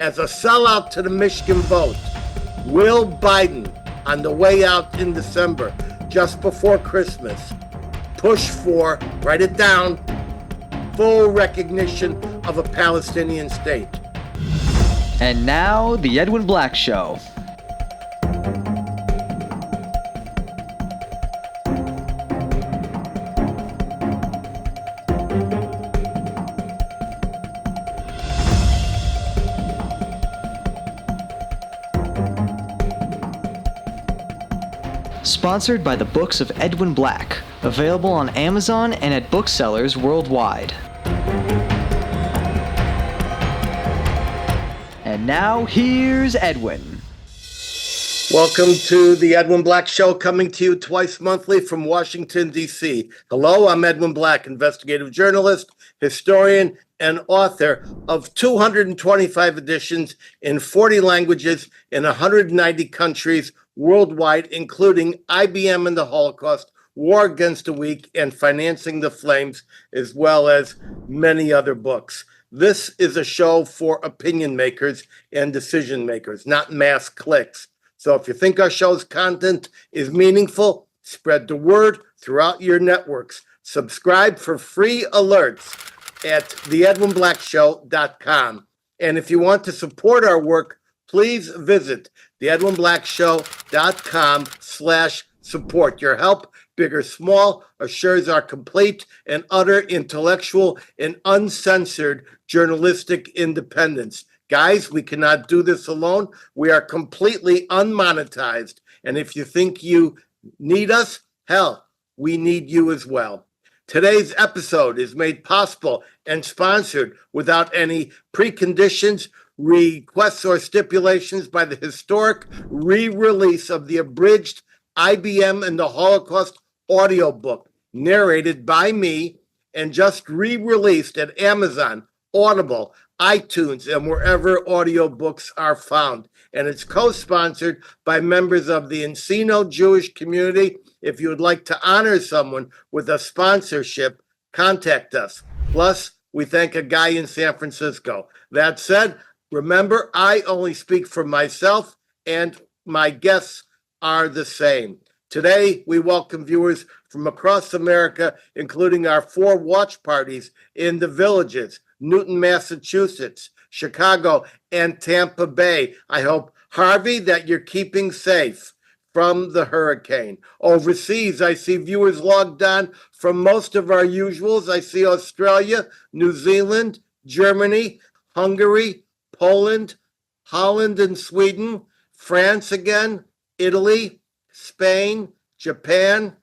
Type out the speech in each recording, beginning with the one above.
as a sellout to the Michigan vote. Will Biden, on the way out in December, just before Christmas, push for, write it down, full recognition of a Palestinian state? And now, The Edwin Black Show. Sponsored by the Books of Edwin Black, available on Amazon and at booksellers worldwide. And now, here's Edwin. Welcome to the Edwin Black Show, coming to you twice monthly from Washington, D.C. Hello, I'm Edwin Black, investigative journalist, historian, and author of 225 editions in 40 languages in 190 countries worldwide, including IBM and the Holocaust, War Against the Weak, and Financing the Flames, as well as many other books. This is a show for opinion makers and decision makers, not mass clicks. So if you think our show's content is meaningful, spread the word throughout your networks. Subscribe for free alerts at theedwinblackshow.com. And if you want to support our work, please visit theedwinblackshow.com/support. Your help, big or small, assures our complete and utter intellectual and uncensored journalistic independence. Guys, we cannot do this alone. We are completely unmonetized. And if you think you need us, hell, we need you as well. Today's episode is made possible and sponsored without any preconditions, requests, or stipulations by the historic re-release of the abridged IBM and the Holocaust audiobook, narrated by me and just re-released at Amazon, Audible, iTunes, and wherever audiobooks are found. And it's co-sponsored by members of the Encino Jewish community. If you would like to honor someone with a sponsorship, contact us. Plus, we thank a guy in San Francisco. That said, remember, I only speak for myself, and my guests are the same. Today, we welcome viewers from across America, including our 4 watch parties in the Villages, Newton, Massachusetts, Chicago, and Tampa Bay. I hope, Harvey, that you're keeping safe from the hurricane. Overseas, I see viewers logged on from most of our usuals. I see Australia, New Zealand, Germany, Hungary, Poland, Holland and Sweden, France again, Italy, Spain, Japan,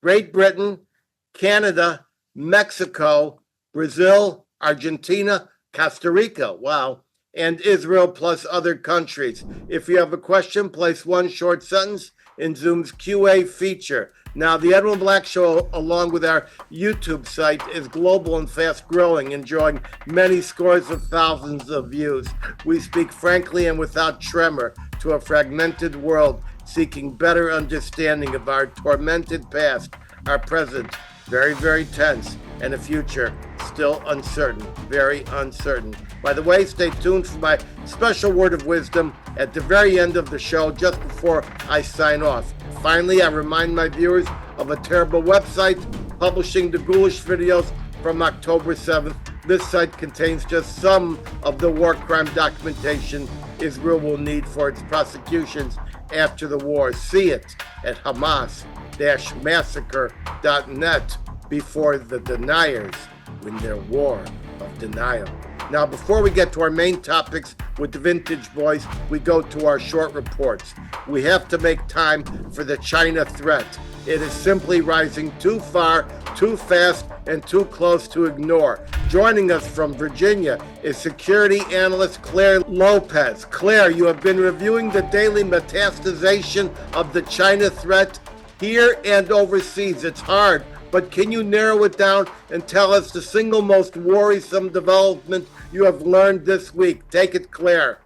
Great Britain, Canada, Mexico, Brazil, Argentina, Costa Rica, wow, and Israel, plus other countries. If you have a question, place one short sentence in Zoom's QA feature. Now, the Edwin Black Show, along with our YouTube site, is global and fast-growing, enjoying many scores of thousands of views. We speak frankly and without tremor to a fragmented world, seeking better understanding of our tormented past, our present, very, very tense, and a future still uncertain, very uncertain. By the way, stay tuned for my special word of wisdom at the very end of the show, just before I sign off. Finally, I remind my viewers of a terrible website publishing the ghoulish videos from October 7th. This site contains just some of the war crime documentation Israel will need for its prosecutions after the war. See it at Hamas-massacre.net before the deniers win their war of denial. Now, before we get to our main topics with the Vintage Boys, we go to our short reports. We have to make time for the China threat. It is simply rising too far, too fast, and too close to ignore. Joining us from Virginia is security analyst Clare Lopez. Clare, you have been reviewing the daily metastasization of the China threat here and overseas. It's hard, but can you narrow it down and tell us the single most worrisome development you have learned this week? Take it, Clare.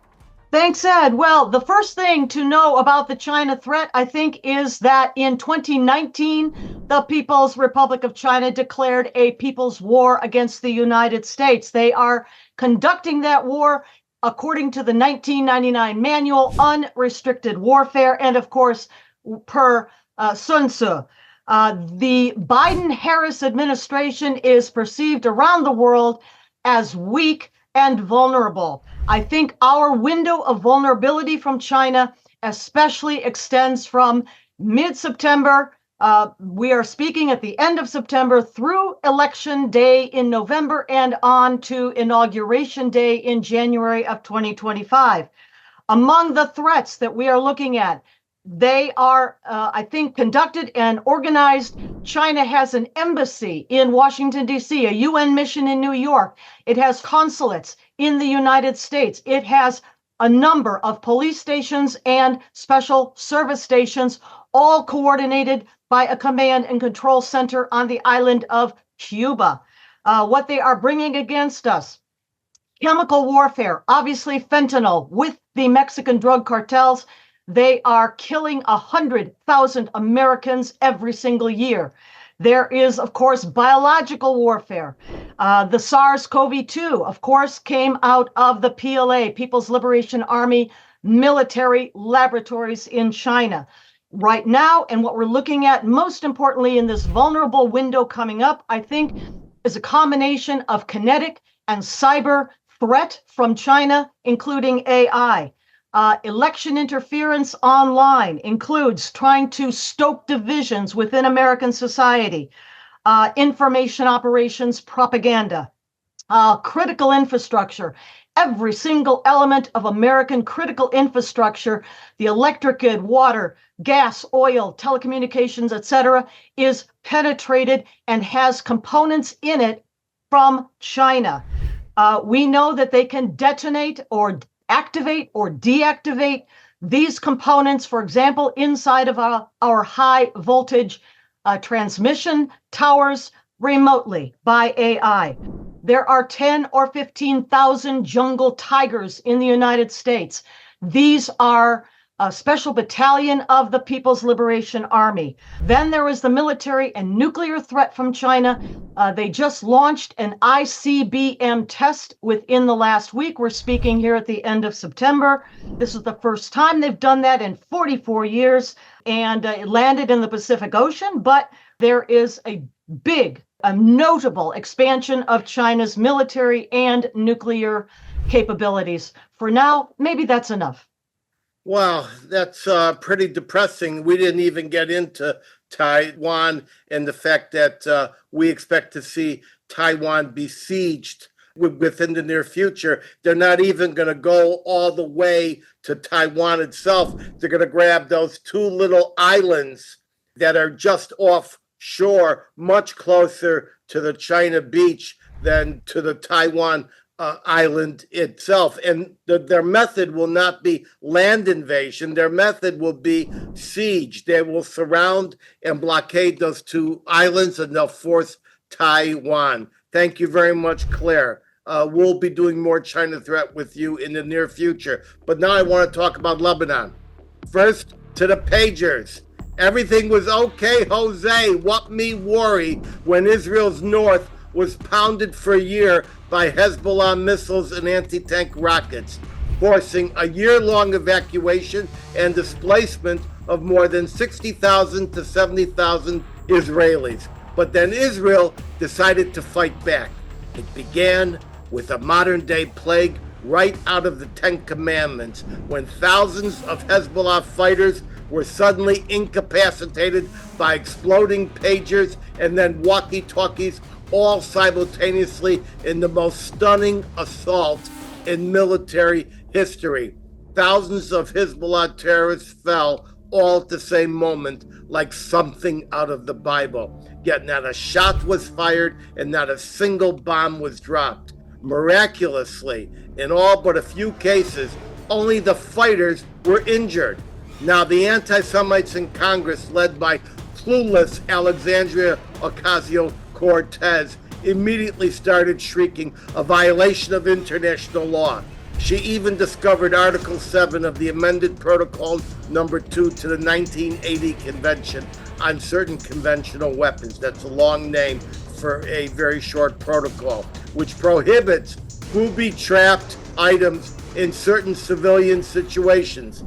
Thanks, Ed. Well, the first thing to know about the China threat, I think, is that in 2019, the People's Republic of China declared a people's war against the United States. They are conducting that war according to the 1999 manual, unrestricted warfare, and of course, per Sun Tzu. The Biden-Harris administration is perceived around the world as weak and vulnerable. I think our window of vulnerability from China especially extends from mid-September. We are speaking at the end of September through Election Day in November and on to Inauguration Day in January of 2025. Among the threats that we are looking at, they are, I think, conducted and organized. China has an embassy in Washington, D.C., a UN mission in New York. It has consulates in the United States. It has a number of police stations and special service stations, all coordinated by a command and control center on the island of Cuba. What they are bringing against us: chemical warfare, obviously fentanyl with the Mexican drug cartels. They are killing 100,000 Americans every single year. There is, of course, biological warfare. The SARS-CoV-2, of course, came out of the PLA, People's Liberation Army, military laboratories in China. Right now, and what we're looking at most importantly in this vulnerable window coming up, I think, is a combination of kinetic and cyber threat from China, including AI. Election interference online includes trying to stoke divisions within American society, information operations, propaganda, critical infrastructure. Every single element of American critical infrastructure, the electric grid, water, gas, oil, telecommunications, etc., is penetrated and has components in it from China. We know that they can detonate or activate or deactivate these components, for example, inside of our high voltage transmission towers remotely by AI. There are 10 or 15,000 jungle tigers in the United States. These are a special battalion of the People's Liberation Army. Then there is the military and nuclear threat from China. They just launched an ICBM test within the last week. We're speaking here at the end of September. This is the first time they've done that in 44 years, and it landed in the Pacific Ocean. But there is a notable expansion of China's military and nuclear capabilities. For now, maybe that's enough. Wow, that's pretty depressing. We didn't even get into Taiwan and the fact that we expect to see Taiwan besieged within the near future. They're not even going to go all the way to Taiwan itself. They're going to grab those two little islands that are just offshore, much closer to the China beach than to the Taiwan island itself. And their method will not be land invasion. Their method will be siege. They will surround and blockade those two islands, and they'll force Taiwan. Thank you very much, Claire. We'll be doing more China threat with you in the near future. But now I want to talk about Lebanon. First, to the pagers. Everything was okay, Jose. What me worry when Israel's north was pounded for a year by Hezbollah missiles and anti-tank rockets, forcing a year-long evacuation and displacement of more than 60,000 to 70,000 Israelis. But then Israel decided to fight back. It began with a modern-day plague right out of the Ten Commandments, when thousands of Hezbollah fighters were suddenly incapacitated by exploding pagers and then walkie-talkies, all simultaneously in the most stunning assault in military history. Thousands of Hezbollah terrorists fell all at the same moment, like something out of the Bible. Yet not a shot was fired and not a single bomb was dropped. Miraculously, in all but a few cases, only the fighters were injured. Now, the anti-Semites in Congress, led by clueless Alexandria Ocasio-Cortez, immediately started shrieking a violation of international law. She even discovered Article 7 of the amended Protocol number 2 to the 1980 Convention on Certain Conventional Weapons. That's a long name for a very short protocol, which prohibits booby-trapped items in certain civilian situations.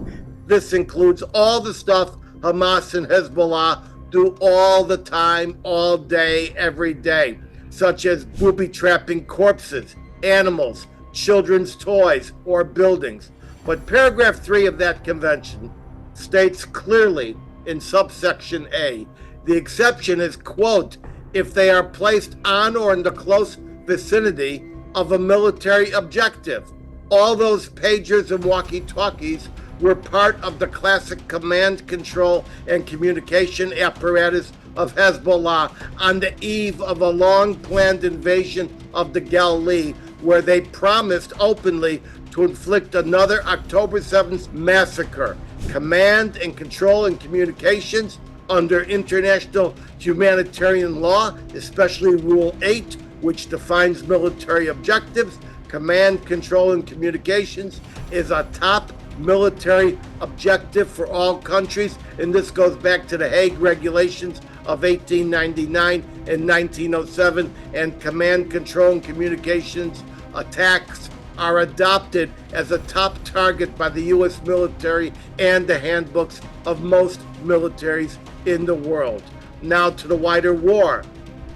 This includes all the stuff Hamas and Hezbollah do all the time, all day, every day, such as booby-trapping corpses, animals, children's toys, or buildings. But paragraph 3 of that convention states clearly in subsection A, the exception is, quote, if they are placed on or in the close vicinity of a military objective. All those pagers and walkie-talkies were part of the classic command, control, and communication apparatus of Hezbollah on the eve of a long-planned invasion of the Galilee, where they promised openly to inflict another October 7th massacre. Command and control and communications under international humanitarian law, especially Rule 8, which defines military objectives. Command, control, and communications is a top military objective for all countries, and this goes back to the Hague Regulations of 1899 and 1907, and command, control, and communications attacks are adopted as a top target by the U.S. military and the handbooks of most militaries in the world. Now to the wider war.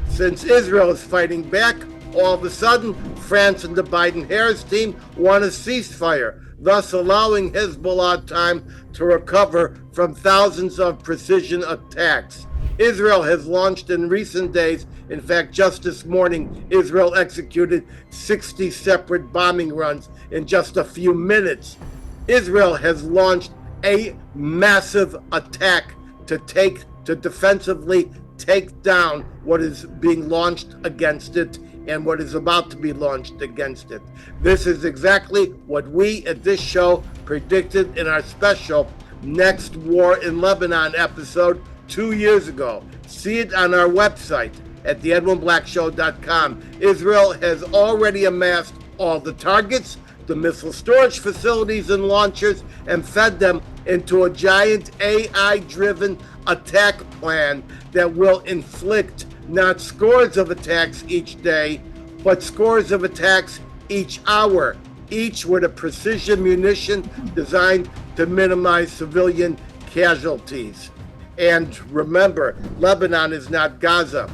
Since Israel is fighting back, all of a sudden, France and the Biden-Harris team want a ceasefire, thus allowing Hezbollah time to recover from thousands of precision attacks. Israel has launched in recent days, in fact, just this morning, Israel executed 60 separate bombing runs in just a few minutes. Israel has launched a massive attack to defensively take down what is being launched against it and what is about to be launched against it. This is exactly what we at this show predicted in our special Next War in Lebanon episode 2 years ago. See it on our website at theedwinblackshow.com. Israel has already amassed all the targets, the missile storage facilities and launchers, and fed them into a giant AI-driven attack plan that will inflict not scores of attacks each day, but scores of attacks each hour, each with a precision munition designed to minimize civilian casualties. And remember, Lebanon is not Gaza.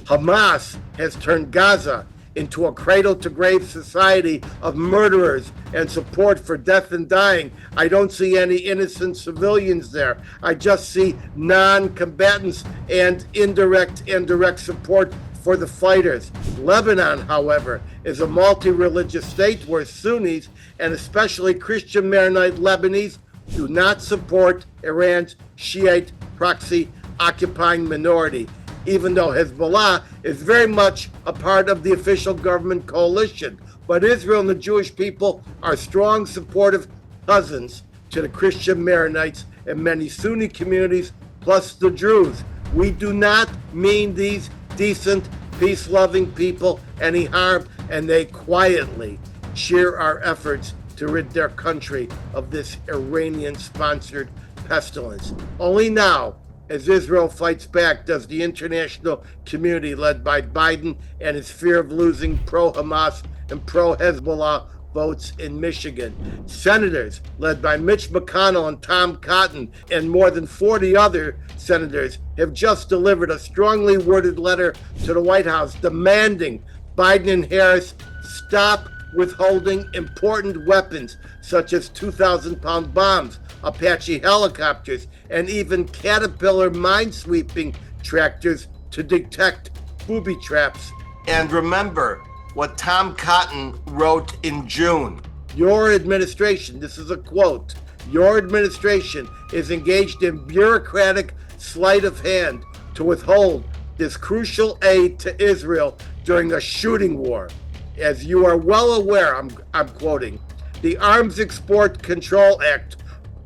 Hamas has turned Gaza into a cradle-to-grave society of murderers and support for death and dying. I don't see any innocent civilians there. I just see non-combatants and indirect and direct support for the fighters. Lebanon, however, is a multi-religious state where Sunnis, and especially Christian Maronite Lebanese, do not support Iran's Shiite proxy occupying minority, even though Hezbollah is very much a part of the official government coalition. But Israel and the Jewish people are strong, supportive cousins to the Christian Maronites and many Sunni communities, plus the Druze. We do not mean these decent, peace-loving people any harm, and they quietly cheer our efforts to rid their country of this Iranian-sponsored pestilence. Only now, as Israel fights back, does the international community led by Biden and his fear of losing pro-Hamas and pro-Hezbollah votes in Michigan. Senators led by Mitch McConnell and Tom Cotton and more than 40 other senators have just delivered a strongly worded letter to the White House demanding Biden and Harris stop withholding important weapons such as 2,000-pound bombs, Apache helicopters, and even Caterpillar minesweeping tractors to detect booby traps. And remember what Tom Cotton wrote in June. Your administration, this is a quote, your administration is engaged in bureaucratic sleight of hand to withhold this crucial aid to Israel during a shooting war. As you are well aware, I'm quoting, the Arms Export Control Act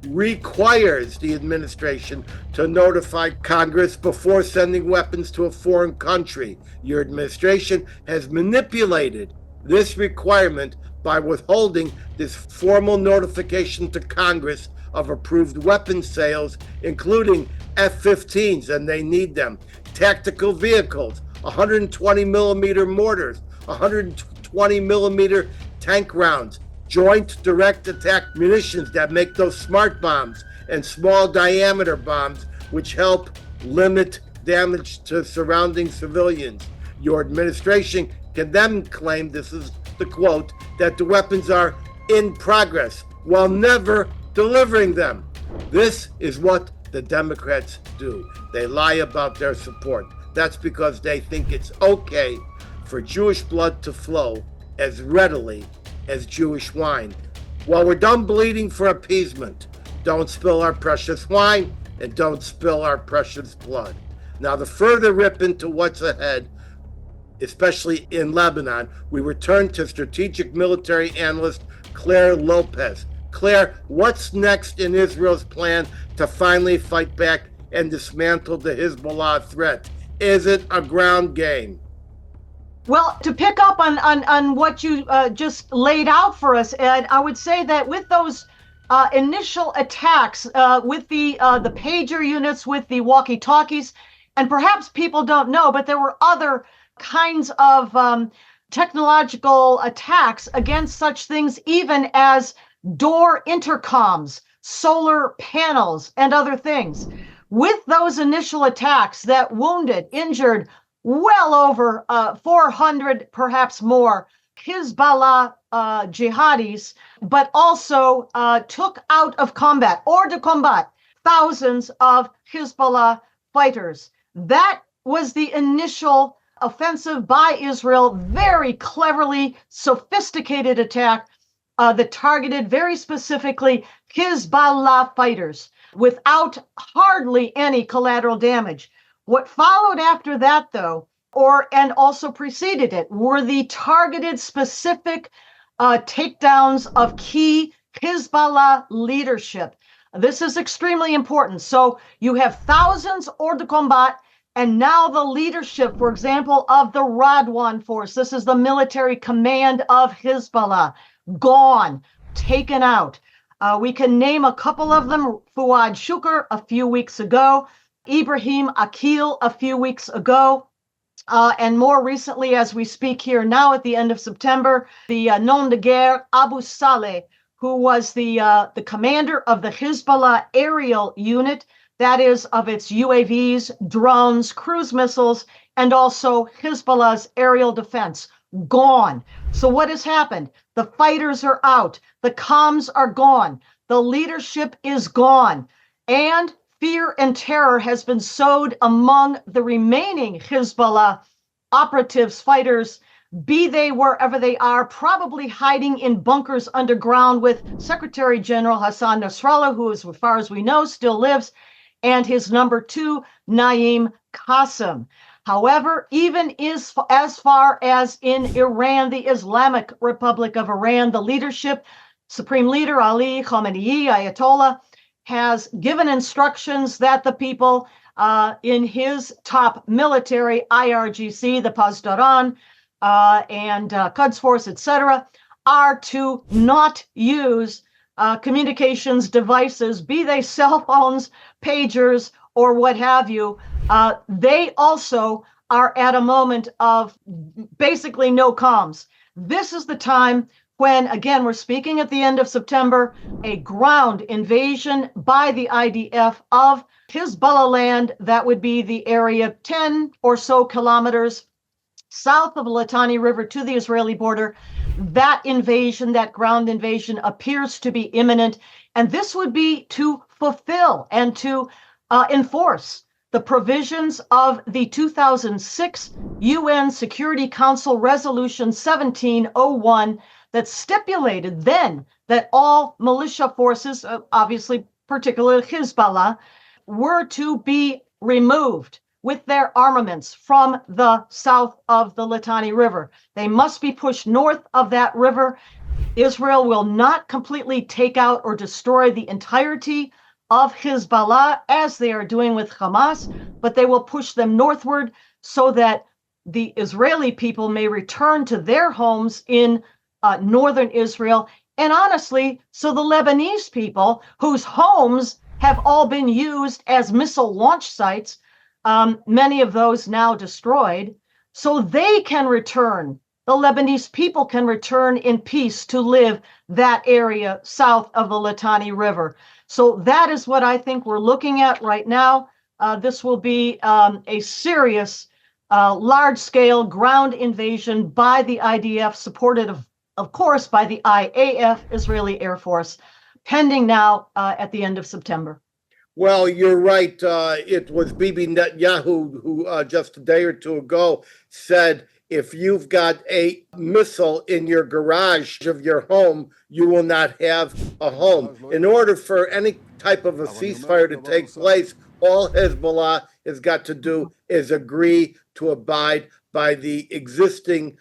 requires the administration to notify Congress before sending weapons to a foreign country. Your administration has manipulated this requirement by withholding this formal notification to Congress of approved weapons sales, including F-15s, and they need them, tactical vehicles, 120 millimeter mortars, 120 millimeter tank rounds, joint direct attack munitions that make those smart bombs and small diameter bombs, which help limit damage to surrounding civilians. Your administration can then claim, this is the quote, that the weapons are in progress while never delivering them. This is what the Democrats do. They lie about their support. That's because they think it's okay for Jewish blood to flow as readily as Jewish wine. While we're done bleeding for appeasement, don't spill our precious wine and don't spill our precious blood. Now, the further rip into what's ahead, especially in Lebanon, we return to strategic military analyst Clare Lopez. Claire, what's next in Israel's plan to finally fight back and dismantle the Hezbollah threat? Is it a ground game? Well, to pick up on what you just laid out for us, Ed, I would say that with those initial attacks, with the pager units, with the walkie-talkies, and perhaps people don't know, but there were other kinds of technological attacks against such things, even as door intercoms, solar panels, and other things. With those initial attacks that wounded, injured well over 400, perhaps more, Hezbollah jihadis, but also took out of combat or to combat thousands of Hezbollah fighters. That was the initial offensive by Israel, very cleverly sophisticated attack that targeted very specifically Hezbollah fighters without hardly any collateral damage. What followed after that, though, and also preceded it, were the targeted specific takedowns of key Hezbollah leadership. This is extremely important. So you have thousands hors de combat, and now the leadership, for example, of the Radwan force. This is the military command of Hezbollah. Gone, taken out. We can name a couple of them. Fuad Shukr a few weeks ago, Ibrahim Akil a few weeks ago, and more recently, as we speak here now at the end of September, the nom de guerre Abu Saleh, who was the commander of the Hezbollah aerial unit, that is, of its UAVs, drones, cruise missiles, and also Hezbollah's aerial defense. Gone. So what has happened? The fighters are out. The comms are gone. The leadership is gone. And fear and terror has been sowed among the remaining Hezbollah operatives, fighters, be they wherever they are, probably hiding in bunkers underground with Secretary General Hassan Nasrallah, who, as far as we know, still lives, and his number two, Naim Qassem. However, even as far as in Iran, the Islamic Republic of Iran, the leadership, Supreme Leader Ali Khamenei, Ayatollah, has given instructions that the people in his top military, IRGC, the Pasdaran, and Quds Force, etc., are to not use communications devices, be they cell phones, pagers, or what have you. They also are at a moment of basically no comms. This is the time when, again, we're speaking at the end of September, a ground invasion by the IDF of Hezbollah land, that would be the area 10 or so kilometers south of the Litani River to the Israeli border. That invasion, that ground invasion, appears to be imminent. And this would be to fulfill and to enforce the provisions of the 2006 UN Security Council Resolution 1701 that stipulated then that all militia forces, obviously particularly Hezbollah, were to be removed with their armaments from the south of the Litani River. They must be pushed north of that river. Israel will not completely take out or destroy the entirety of Hezbollah, as they are doing with Hamas, but they will push them northward so that the Israeli people may return to their homes in northern Israel. And honestly, so the Lebanese people, whose homes have all been used as missile launch sites, many of those now destroyed, so they can return the Lebanese people can return in peace to live that area south of the Litani River. So that is what I think we're looking at right now. This will be a serious, large-scale ground invasion by the IDF, supported, of course, by the IAF, Israeli Air Force, pending now at the end of September. Well, you're right. It was Bibi Netanyahu who just a day or two ago said, if you've got a missile in your garage of your home, you will not have a home. In order for any type of a ceasefire to take place, all Hezbollah has got to do is agree to abide by the existing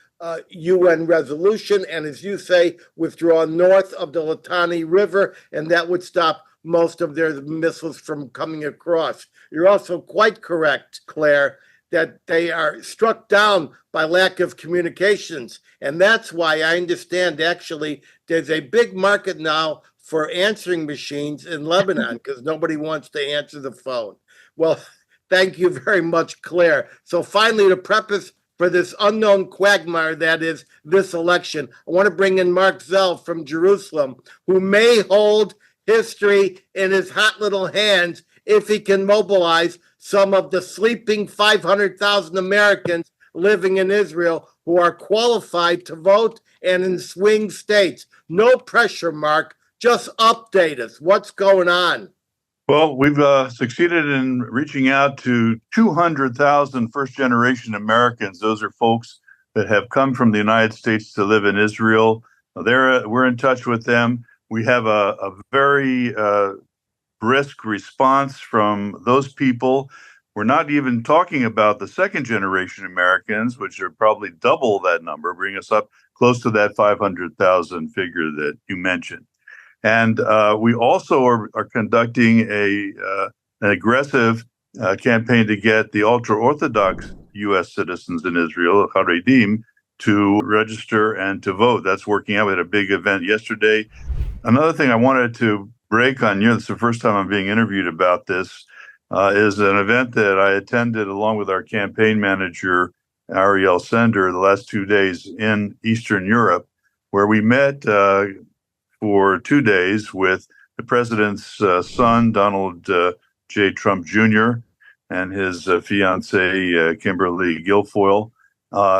UN resolution, and as you say, withdraw north of the Litani River, and that would stop most of their missiles from coming across. You're also quite correct, Claire, that they are struck down by lack of communications. And that's why I understand actually there's a big market now for answering machines in Lebanon because nobody wants to answer the phone. Well, thank you very much, Claire. So finally, to preface for this unknown quagmire that is this election, I want to bring in Marc Zell from Jerusalem, who may hold history in his hot little hands if he can mobilize some of the sleeping 500,000 Americans living in Israel who are qualified to vote and in swing states. No pressure, Marc. Just update us. What's going on? Well, we've succeeded in reaching out to 200,000 first-generation Americans. Those are folks that have come from the United States to live in Israel. We're in touch with them. We have a very brisk response from those people. We're not even talking about the second-generation Americans, which are probably double that number, bring us up close to that 500,000 figure that you mentioned. And we also are conducting an aggressive campaign to get the ultra-Orthodox U.S. citizens in Israel, Haredim, to register and to vote. That's working out. We had a big event yesterday. Another thing I wanted to break on you, it's the first time I'm being interviewed about this, is an event that I attended along with our campaign manager, Ariel Sender, the last 2 days in Eastern Europe, where we met for 2 days with the president's son, Donald J. Trump Jr., and his fiancée, Kimberly Guilfoyle.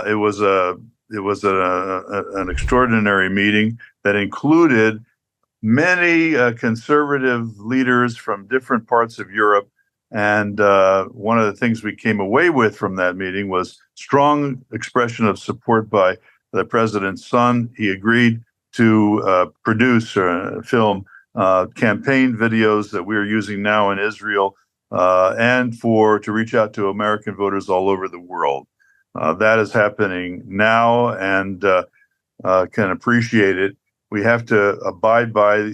It was an extraordinary meeting that included many conservative leaders from different parts of Europe. And one of the things we came away with from that meeting was strong expression of support by the president's son. He agreed to produce or film campaign videos that we are using now in Israel and to reach out to American voters all over the world. That is happening now and can appreciate it. We have to abide by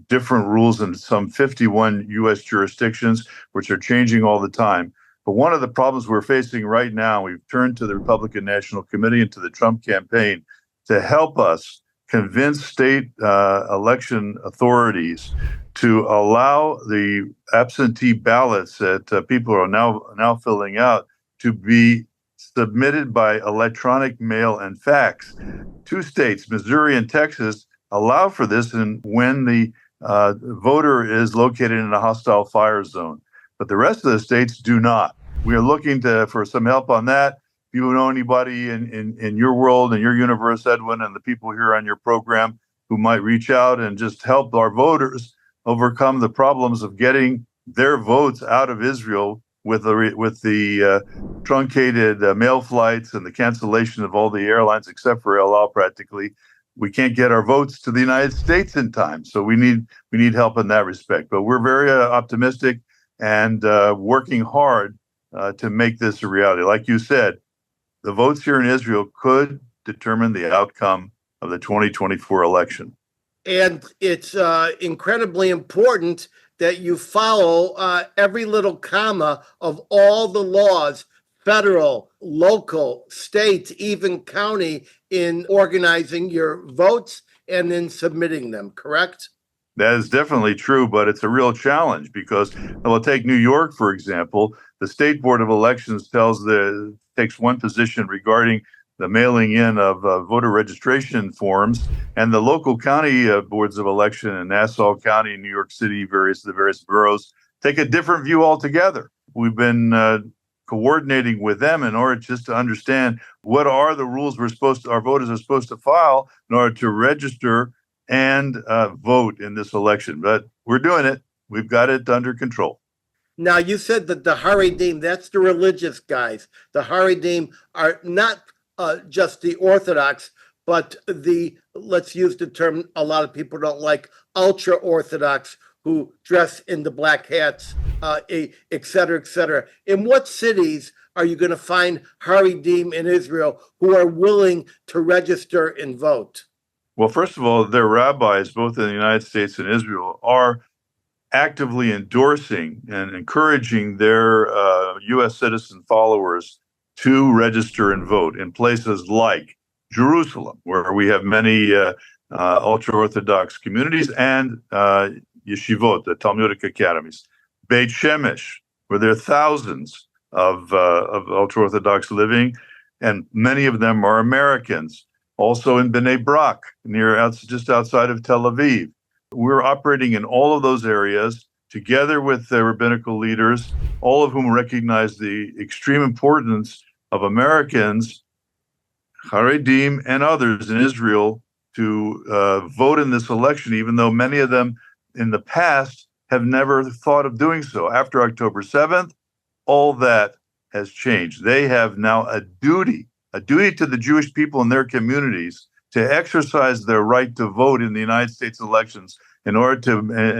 different rules in some 51 U.S. jurisdictions, which are changing all the time. But one of the problems we're facing right now, we've turned to the Republican National Committee and to the Trump campaign to help us convince state election authorities to allow the absentee ballots that people are now filling out to be submitted by electronic mail and fax. 2 states, Missouri and Texas, allow for this when the voter is located in a hostile fire zone. But the rest of the states do not. We are looking for some help on that. If you know anybody in your world, in your universe, Edwin, and the people here on your program who might reach out and just help our voters overcome the problems of getting their votes out of Israel with the truncated mail flights and the cancellation of all the airlines except for El Al practically, we can't get our votes to the United States in time. So we need help in that respect. But we're very optimistic and working hard to make this a reality. Like you said, the votes here in Israel could determine the outcome of the 2024 election. And it's incredibly important that you follow every little comma of all the laws, federal, local, state, even county, in organizing your votes and in submitting them, correct? That is definitely true, but it's a real challenge because we'll take New York, for example. The State Board of Elections takes one position regarding the mailing in of voter registration forms, and the local county boards of election in Nassau County, New York City, the various boroughs take a different view altogether. We've been coordinating with them in order just to understand what are the rules our voters are supposed to file in order to register and vote in this election. But we're doing it. We've got it under control. Now, you said that the Haredim, that's the religious guys. The Haredim are not just the Orthodox, but let's use the term a lot of people don't like, ultra-Orthodox, who dress in the black hats, et cetera, et cetera. In what cities are you going to find Haredim in Israel who are willing to register and vote? Well, first of all, their rabbis, both in the United States and Israel, are actively endorsing and encouraging their U.S. citizen followers to register and vote in places like Jerusalem, where we have many ultra-Orthodox communities, and yeshivot, the Talmudic academies. Beit Shemesh, where there are thousands of ultra-Orthodox living, and many of them are Americans. Also in Bnei Brak, just outside of Tel Aviv. We're operating in all of those areas together with the rabbinical leaders, all of whom recognize the extreme importance of Americans, Haredim, and others in Israel to vote in this election, even though many of them in the past have never thought of doing so. After October 7th, all that has changed. They have now a duty to the Jewish people in their communities to exercise their right to vote in the United States elections in order to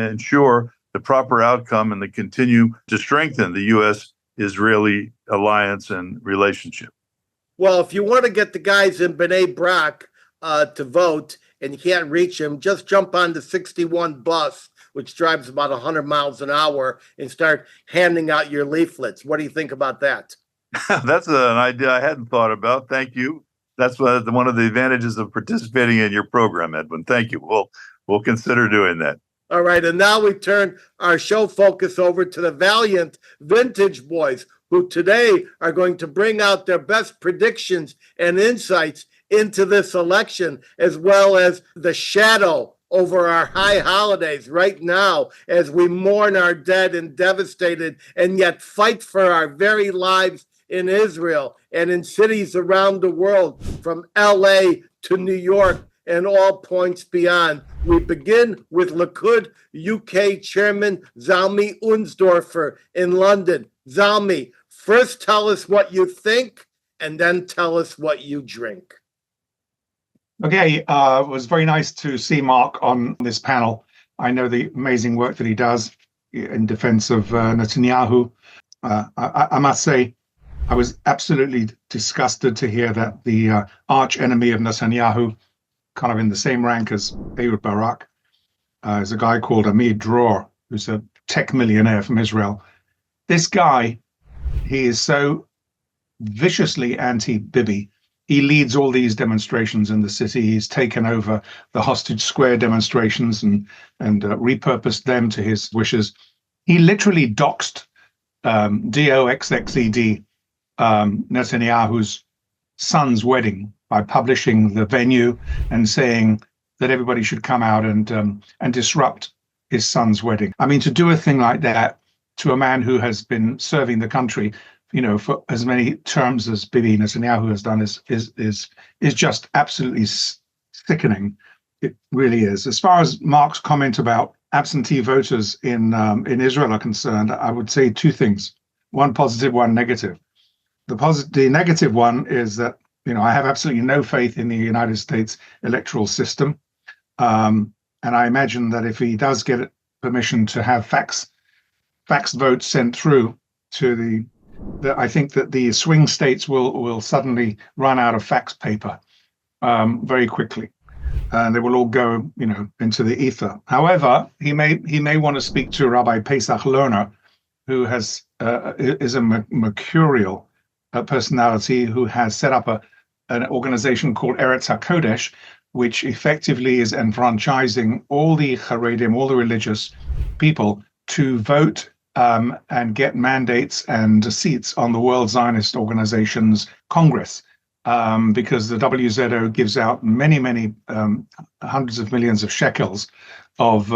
ensure the proper outcome and to continue to strengthen the U.S.-Israeli alliance and relationship. Well, if you want to get the guys in Bnei Brak to vote and you can't reach them, just jump on the 61 bus, which drives about 100 miles an hour, and start handing out your leaflets. What do you think about that? That's an idea I hadn't thought about. Thank you. That's one of the advantages of participating in your program, Edwin. Thank you. We'll consider doing that. All right. And now we turn our show focus over to the valiant Vintage Boys, who today are going to bring out their best predictions and insights into this election, as well as the shadow over our high holidays right now as we mourn our dead and devastated and yet fight for our very lives in Israel and in cities around the world, from LA to New York and all points beyond. We begin with Likud UK Chairman Zalmi Unsdorfer in London. Zalmi, first tell us what you think and then tell us what you drink. Okay, it was very nice to see Marc on this panel. I know the amazing work that he does in defense of Netanyahu. I must say, I was absolutely disgusted to hear that the arch enemy of Netanyahu, kind of in the same rank as Ehud Barak, is a guy called Amir Dror, who's a tech millionaire from Israel. This guy, he is so viciously anti-Bibi. He leads all these demonstrations in the city. He's taken over the Hostage Square demonstrations and repurposed them to his wishes. He literally doxed DOXXED, Netanyahu's son's wedding, by publishing the venue and saying that everybody should come out and disrupt his son's wedding. I mean, to do a thing like that to a man who has been serving the country, for as many terms as Bibi Netanyahu has done is just absolutely sickening. It really is. As far as Marc's comment about absentee voters in Israel are concerned, I would say two things: one positive, one negative. The negative one is that I have absolutely no faith in the United States electoral system, and I imagine that if he does get permission to have faxed votes sent through to I think that the swing states will suddenly run out of fax paper very quickly, and they will all go, into the ether. However, he may want to speak to Rabbi Pesach Lerner, who is a mercurial personality who has set up an organization called Eretz HaKodesh, which effectively is enfranchising all the Haredim, all the religious people, to vote and get mandates and seats on the World Zionist Organization's Congress. because the WZO gives out many hundreds of millions of shekels of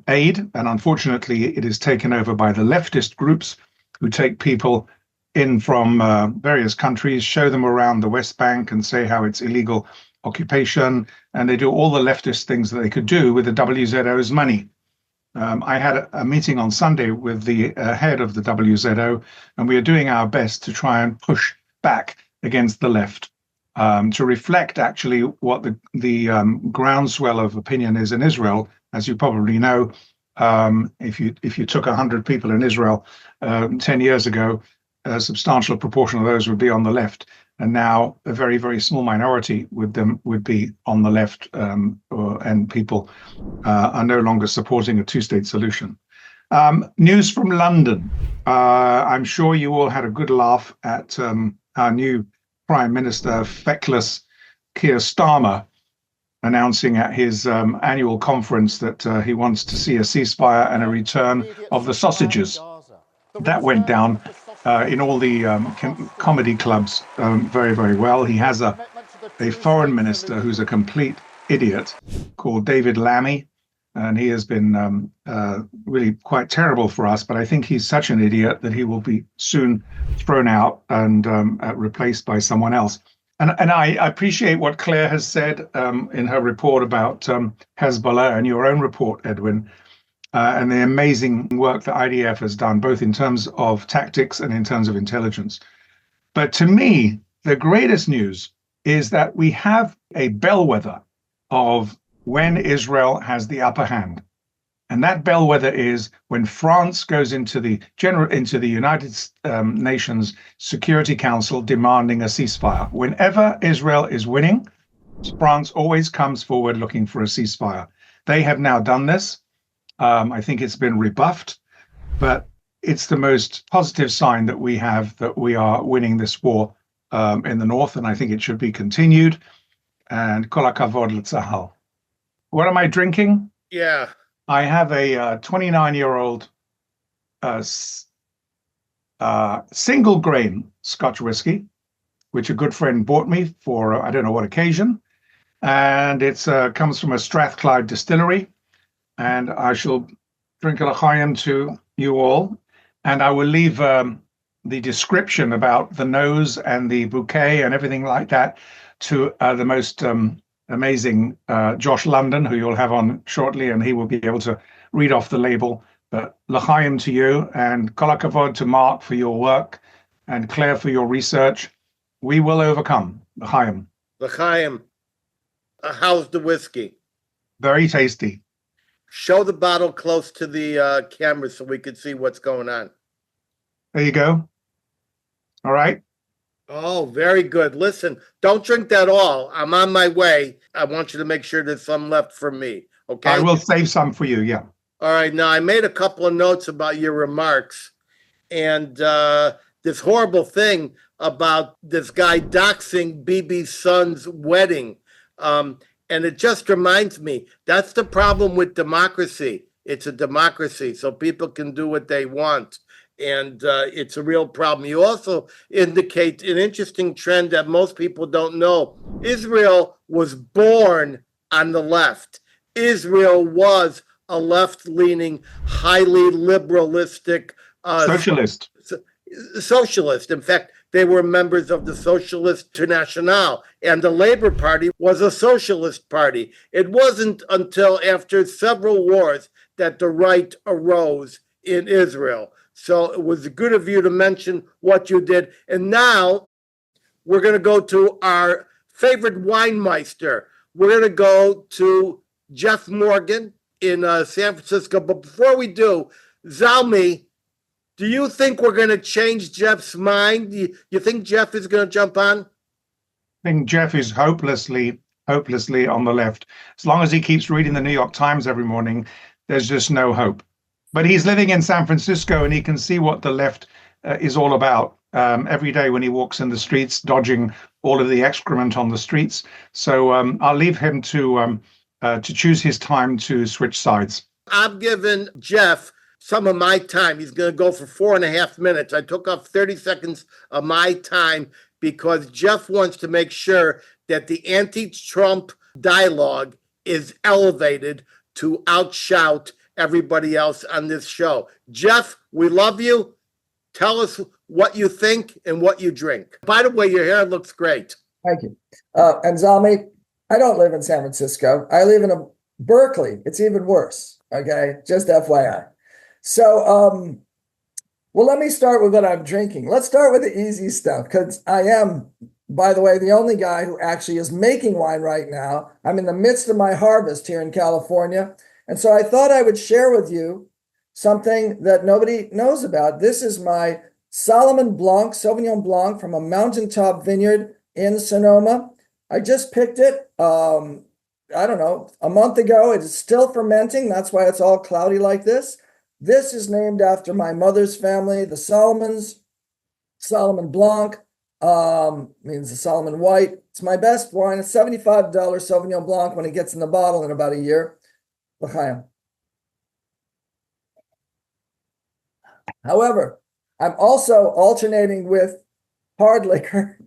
aid. And unfortunately, it is taken over by the leftist groups who take people in from various countries, show them around the West Bank and say how it's illegal occupation. And they do all the leftist things that they could do with the WZO's money. I had a meeting on Sunday with the head of the WZO, and we are doing our best to try and push back against the left, to reflect actually what the groundswell of opinion is in Israel. As you probably know, if you took 100 people in Israel 10 years ago, a substantial proportion of those would be on the left, and now a very small minority would be on the left, and people are no longer supporting a two-state solution. News from London. I'm sure you all had a good laugh at our new Prime Minister, feckless Keir Starmer, announcing at his annual conference that he wants to see a ceasefire and a return of the sausages. That went down in all the comedy clubs very well. He has a foreign minister who's a complete idiot called David Lammy, and he has been really quite terrible for us. But I think he's such an idiot that he will be soon thrown out and replaced by someone else. And I appreciate what Claire has said in her report about Hezbollah, and your own report, Edwin, and the amazing work that IDF has done, both in terms of tactics and in terms of intelligence. But to me, the greatest news is that we have a bellwether of when Israel has the upper hand. And that bellwether is when France goes into the United Nations Security Council demanding a ceasefire. Whenever Israel is winning, France always comes forward looking for a ceasefire. They have now done this. I think it's been rebuffed, but it's the most positive sign that we have that we are winning this war in the north, and I think it should be continued. And kol hakavod l'tzahal. What am I drinking? Yeah. I have a 29-year-old single grain Scotch whiskey, which a good friend bought me for I don't know what occasion, and it comes from a Strathclyde distillery. And I shall drink a l'chaim to you all, and I will leave the description about the nose and the bouquet and everything like that to the most amazing Josh London, who you'll have on shortly, and he will be able to read off the label. But l'chaim to you, and kol hakavod to Marc for your work, and Claire for your research. We will overcome. L'chaim. L'chaim. How's the whiskey? Very tasty. Show the bottle close to the camera so we can see what's going on. There you go. All right. Oh, very good. Listen, don't drink that all. I'm on my way. I want you to make sure there's some left for me. Okay. I will save some for you. Yeah. All right. Now, I made a couple of notes about your remarks and this horrible thing about this guy doxing Bibi's son's wedding. And it just reminds me, that's the problem with democracy. It's a democracy, so people can do what they want. And it's a real problem. You also indicate an interesting trend that most people don't know. Israel was born on the left. Israel was a left-leaning, highly liberalistic socialist. Socialist. In fact, they were members of the Socialist International, and the Labour Party was a socialist party. It wasn't until after several wars that the right arose in Israel. So it was good of you to mention what you did. And now we're going to go to our favorite winemeister. We're going to go to Jeff Morgan in San Francisco. But before we do, Zalmi, do you think we're going to change Jeff's mind? You think Jeff is going to jump on? I think Jeff is hopelessly on the left. As long as he keeps reading the New York Times every morning, there's just no hope. But he's living in San Francisco, and he can see what the left is all about every day when he walks in the streets, dodging all of the excrement on the streets. So I'll leave him to choose his time to switch sides. I've given Jeff some of my time. He's going to go for 4.5 minutes. I took off 30 seconds of my time because Jeff wants to make sure that the anti-Trump dialogue is elevated to outshout everybody else on this show. Jeff, we love you. Tell us what you think and what you drink. By the way, your hair looks great. Thank you. And Zalmi, I don't live in San Francisco. I live in Berkeley. It's even worse. Okay, just FYI. So, well, let me start with what I'm drinking. Let's start with the easy stuff, because I am, by the way, the only guy who actually is making wine right now. I'm in the midst of my harvest here in California. And so I thought I would share with you something that nobody knows about. This is my Solomon Blanc, Sauvignon Blanc from a mountaintop vineyard in Sonoma. I just picked it, I don't know, a month ago. It is still fermenting. That's why it's all cloudy like this. This is named after my mother's family, the Solomons. Solomon Blanc means the Solomon White. It's my best wine. It's $75 Sauvignon Blanc when it gets in the bottle in about a year. L'chaim. However, I'm also alternating with hard liquor.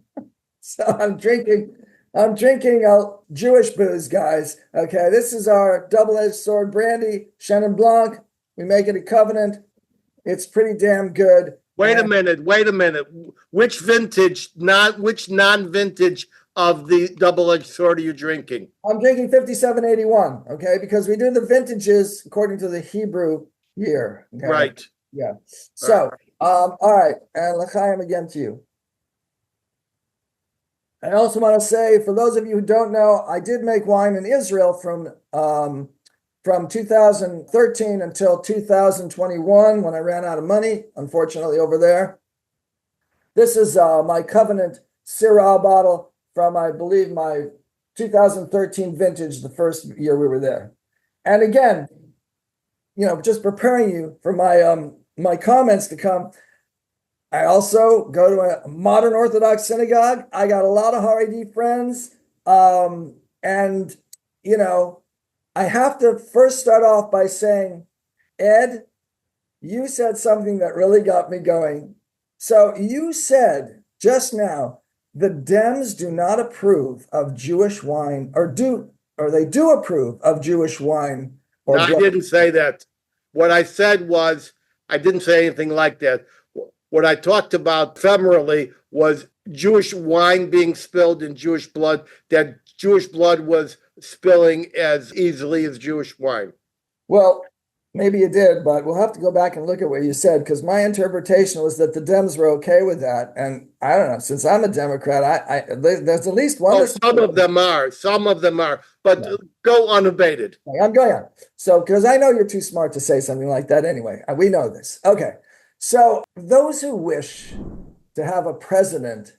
So I'm drinking Jewish booze, guys. Okay, this is our double-edged sword brandy, Chenin Blanc. We make it a covenant. It's pretty damn good. Wait a minute. Which non-vintage of the double-edged sword are you drinking? I'm drinking 5781, okay, because we do the vintages according to the Hebrew year. Okay? Right. Yeah. So, all right, and l'chaim again to you. I also want to say, for those of you who don't know, I did make wine in Israel from 2013 until 2021 when I ran out of money, unfortunately, over there. This is my Covenant Syrah bottle from, I believe, my 2013 vintage, the first year we were there. And again, you know, just preparing you for my comments to come, I also go to a modern Orthodox synagogue. I got a lot of Haredi friends. And, you know, I have to first start off by saying, Ed, you said something that really got me going. So you said just now, the Dems do not approve of Jewish wine, or they do approve of Jewish wine. No, I didn't say that. What I said was, I didn't say anything like that. What I talked about ephemerally was Jewish wine being spilled in Jewish blood, that Jewish blood was spilling as easily as Jewish wine. Well, maybe you did, but we'll have to go back and look at what you said, because my interpretation was that the Dems were okay with that. And I don't know, since I'm a Democrat, there's at least one. Oh, some of them are, but yeah. Go unabated. I'm going on. So, because I know you're too smart to say something like that anyway. We know this. Okay. So those who wish to have a president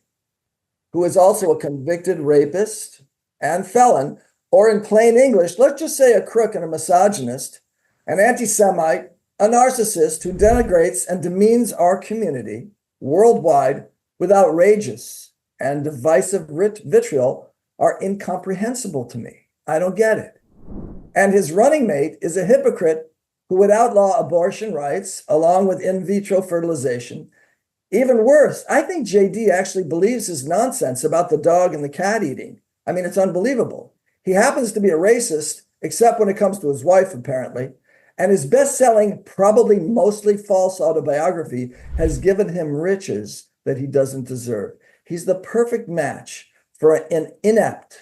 who is also a convicted rapist and felon, or in plain English, let's just say a crook and a misogynist, an anti-Semite, a narcissist who denigrates and demeans our community worldwide with outrageous and divisive vitriol, are incomprehensible to me. I don't get it. And his running mate is a hypocrite who would outlaw abortion rights along with in vitro fertilization. Even worse, I think JD actually believes his nonsense about the dog and the cat eating. I mean, it's unbelievable. He happens to be a racist, except when it comes to his wife, apparently. And his best-selling, probably mostly false autobiography has given him riches that he doesn't deserve. He's the perfect match for an inept,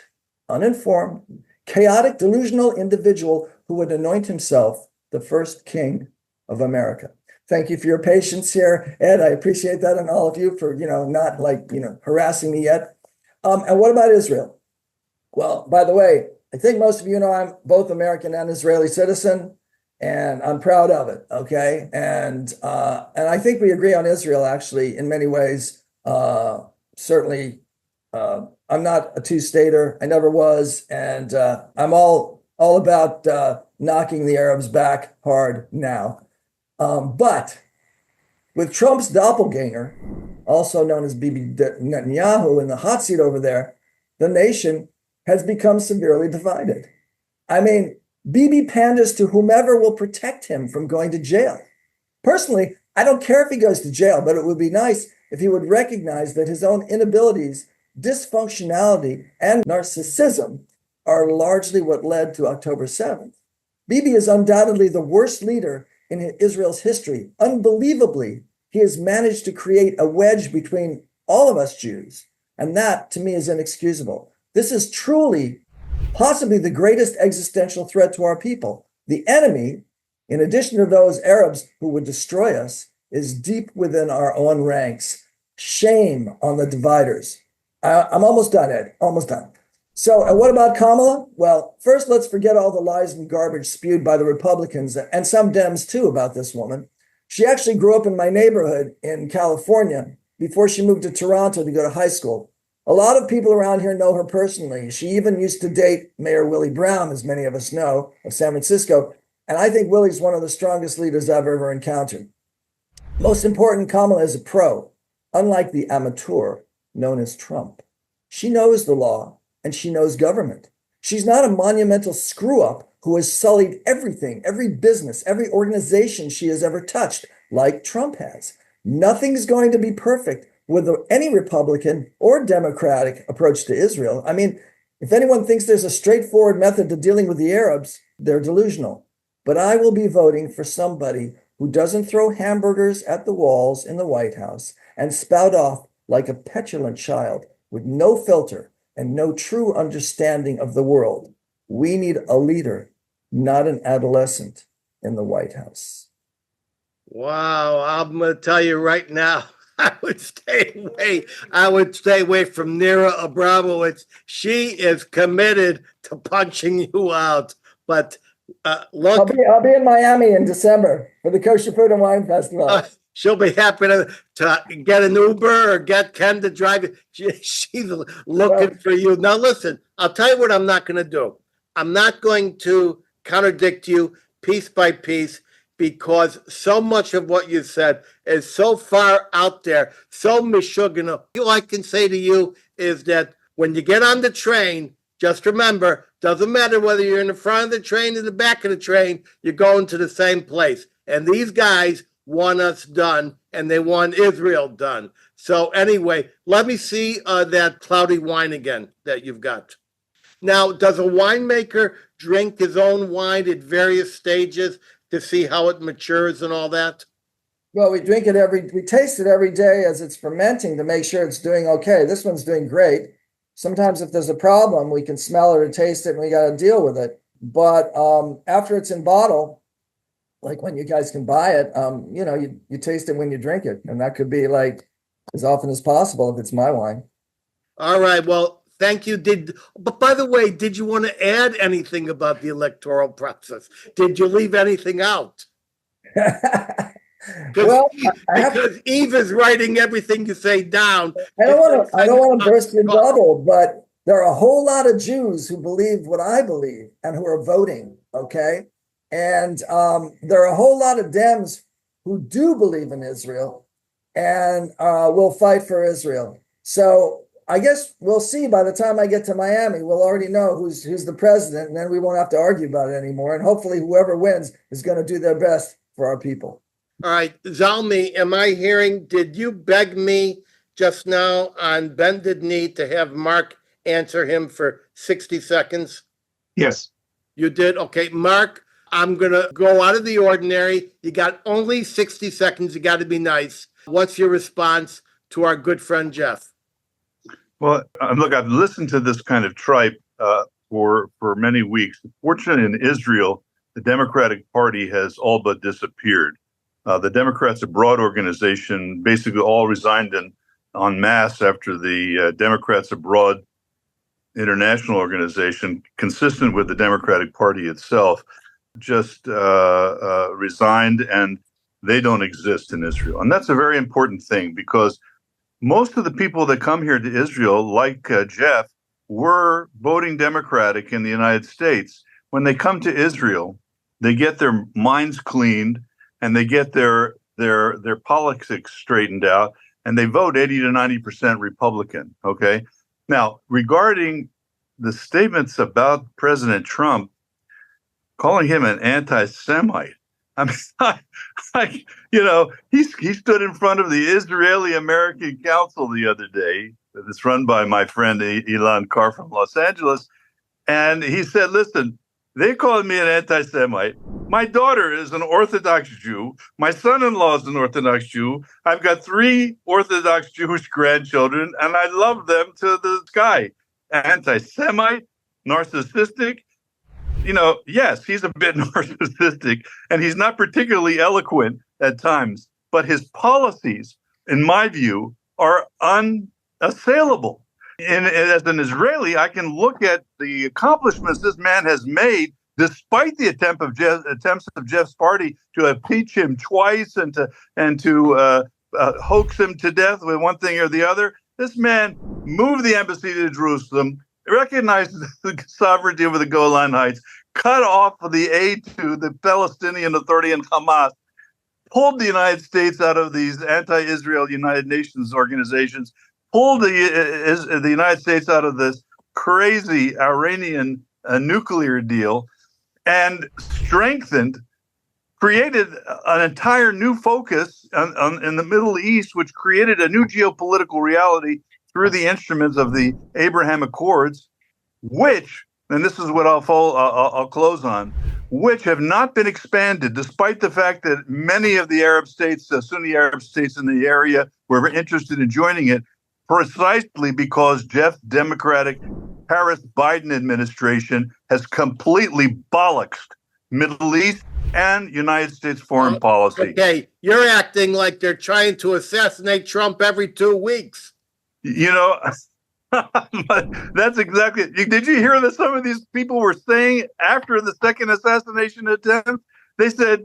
uninformed, chaotic, delusional individual who would anoint himself the first king of America. Thank you for your patience here, Ed. I appreciate that, and all of you for, not harassing me yet. And what about Israel? Well, by the way, I think most of you know I'm both American and Israeli citizen, and I'm proud of it. Okay, and I think we agree on Israel actually in many ways. Certainly, I'm not a two-stater. I never was, and I'm all about knocking the Arabs back hard now. But with Trump's doppelganger, also known as Bibi Netanyahu, in the hot seat over there, the nation has become severely divided. I mean, Bibi panders to whomever will protect him from going to jail. Personally, I don't care if he goes to jail, but it would be nice if he would recognize that his own inabilities, dysfunctionality, and narcissism are largely what led to October 7th. Bibi is undoubtedly the worst leader in Israel's history. Unbelievably, he has managed to create a wedge between all of us Jews, and that, to me, is inexcusable. This is truly, possibly the greatest existential threat to our people. The enemy, in addition to those Arabs who would destroy us, is deep within our own ranks. Shame on the dividers. I'm almost done, Ed, almost done. So what about Kamala? Well, first, let's forget all the lies and garbage spewed by the Republicans and some Dems too about this woman. She actually grew up in my neighborhood in California before she moved to Toronto to go to high school. A lot of people around here know her personally. She even used to date Mayor Willie Brown, as many of us know, of San Francisco. And I think Willie's one of the strongest leaders I've ever encountered. Most important, Kamala is a pro, unlike the amateur known as Trump. She knows the law and she knows government. She's not a monumental screw-up who has sullied everything, every business, every organization she has ever touched, like Trump has. Nothing's going to be perfect with any Republican or Democratic approach to Israel. I mean, if anyone thinks there's a straightforward method to dealing with the Arabs, they're delusional. But I will be voting for somebody who doesn't throw hamburgers at the walls in the White House and spout off like a petulant child with no filter and no true understanding of the world. We need a leader, not an adolescent in the White House. Wow, I'm going to tell you right now, I would stay away from Nira Abramowitz. She is committed to punching you out. But look, I'll be in Miami in December for the Kosher Food and Wine Festival. She'll be happy to get an Uber or get Ken to drive you. She's looking for you. Now, listen, I'll tell you what I'm not going to do. I'm not going to contradict you piece by piece, because so much of what you said is so far out there, so mishuggah. All I can say to you is that when you get on the train, just remember, doesn't matter whether you're in the front of the train or the back of the train, you're going to the same place. And these guys want us done, and they want Israel done. So anyway, let me see that cloudy wine again that you've got. Now, does a winemaker drink his own wine at various stages to see how it matures and all that? Well, we taste it every day as it's fermenting to make sure it's doing okay. This one's doing great. Sometimes if there's a problem, we can smell it or taste it and we got to deal with it. But after it's in bottle, like when you guys can buy it, you taste it when you drink it. And that could be like as often as possible if it's my wine. All right. Well, thank you. But by the way, did you want to add anything about the electoral process? Did you leave anything out? Because Eve is writing everything you say down. I don't want to burst your bubble, but there are a whole lot of Jews who believe what I believe and who are voting. Okay, and there are a whole lot of Dems who do believe in Israel and will fight for Israel. So I guess we'll see. By the time I get to Miami, we'll already know who's the president, and then we won't have to argue about it anymore. And hopefully whoever wins is going to do their best for our people. All right, Zalmi, am I hearing, did you beg me just now on bended knee to have Marc answer him for 60 seconds? Yes. You did? Okay, Marc, I'm going to go out of the ordinary. You got only 60 seconds. You got to be nice. What's your response to our good friend Jeff? Well, look, I've listened to this kind of tripe for many weeks. Fortunately, in Israel, the Democratic Party has all but disappeared. The Democrats Abroad organization basically all resigned en masse after the Democrats Abroad international organization, consistent with the Democratic Party itself, just resigned, and they don't exist in Israel. And that's a very important thing, because most of the people that come here to Israel, like Jeff, were voting Democratic in the United States. When they come to Israel, they get their minds cleaned and they get their politics straightened out, and they vote 80 to 90% Republican. Okay. Now, regarding the statements about President Trump, calling him an anti-Semite, I mean, he stood in front of the Israeli-American Council the other day. It's run by my friend Ilan Carr from Los Angeles. And he said, listen, they called me an anti-Semite. My daughter is an Orthodox Jew. My son-in-law is an Orthodox Jew. I've got 3 Orthodox Jewish grandchildren, and I love them to the sky. Anti-Semite, narcissistic. Yes, he's a bit narcissistic, and he's not particularly eloquent at times, but his policies, in my view, are unassailable. And as an Israeli, I can look at the accomplishments this man has made, despite the attempts of Jeff's party to impeach him twice and to hoax him to death with one thing or the other. This man moved the embassy to Jerusalem, recognized the sovereignty over the Golan Heights, cut off the aid to the Palestinian Authority and Hamas, pulled the United States out of these anti-Israel United Nations organizations, pulled the United States out of this crazy Iranian nuclear deal, and created an entire new focus in the Middle East, which created a new geopolitical reality through the instruments of the Abraham Accords, which, and this is what I'll close on, which have not been expanded, despite the fact that many of the Arab states, Sunni Arab states in the area, were interested in joining it, precisely because Jeff's Democratic Harris-Biden administration has completely bollocksed Middle East and United States foreign policy. Okay, you're acting like they're trying to assassinate Trump every 2 weeks. That's exactly it. Did you hear that some of these people were saying after the second assassination attempt? They said,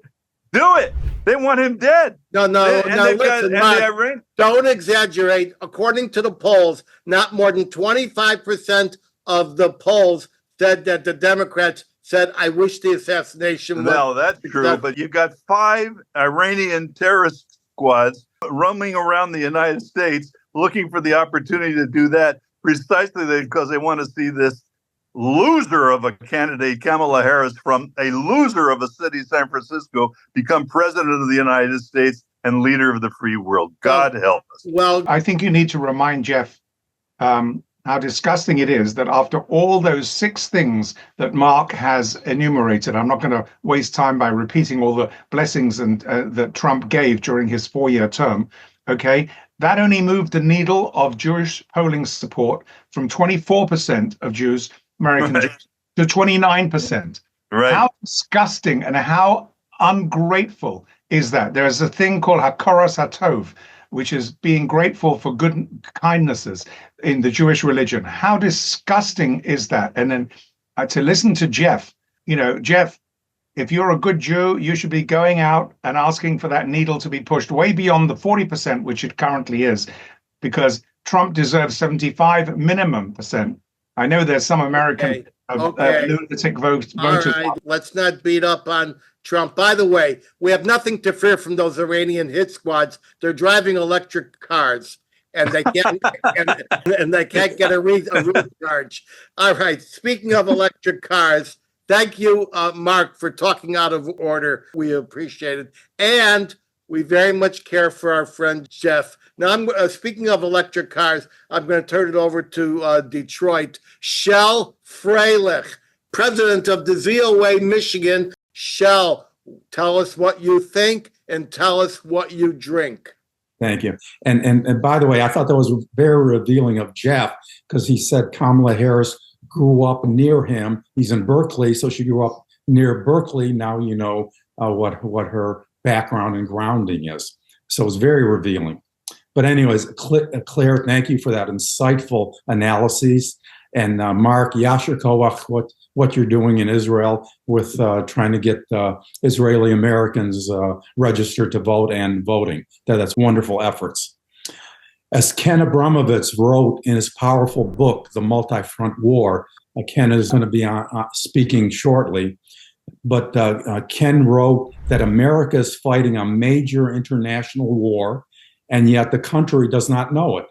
do it. They want him dead. Listen, Mark, don't exaggerate. According to the polls, not more than 25% of the polls said that the Democrats said, I wish the assassination was. Well, that's true, but you've got 5 Iranian terrorist squads roaming around the United States looking for the opportunity to do that, precisely because they want to see this loser of a candidate, Kamala Harris, from a loser of a city, San Francisco, become president of the United States and leader of the free world. God help us. Well, I think you need to remind Jeff how disgusting it is that after all those 6 things that Mark has enumerated, I'm not going to waste time by repeating all the blessings and that Trump gave during his 4-year term, okay? That only moved the needle of Jewish polling support from 24% of Jews, American Jews, to 29%. Right. How disgusting and how ungrateful is that? There is a thing called Hakoras HaTov, which is being grateful for good kindnesses in the Jewish religion. How disgusting is that? And then to listen to Jeff, Jeff, if you're a good Jew, you should be going out and asking for that needle to be pushed way beyond the 40%, which it currently is, because Trump deserves 75 minimum percent. I know there's some American lunatic voters. All right, let's not beat up on Trump. By the way, we have nothing to fear from those Iranian hit squads. They're driving electric cars, and they can't and they can't get a recharge. All right. Speaking of electric cars, thank you, Mark, for talking out of order. We appreciate it, and we very much care for our friend Jeff. Now, I'm speaking of electric cars. I'm going to turn it over to Detroit. Shel Freilich, president of the ZOA Michigan. Shel, tell us what you think and tell us what you drink. Thank you. And by the way, I thought that was very revealing of Jeff, because he said Kamala Harris grew up near him. He's in Berkeley, so she grew up near Berkeley. Now you know what her background and grounding is. So it's very revealing. But anyways, Claire, thank you for that insightful analysis. And Mark, Yasher Koach, what you're doing in Israel with trying to get Israeli Americans registered to vote and voting. That's wonderful efforts. As Ken Abramowitz wrote in his powerful book, The Multi-Front War, Ken is going to be speaking shortly, but Ken wrote that America is fighting a major international war, and yet the country does not know it.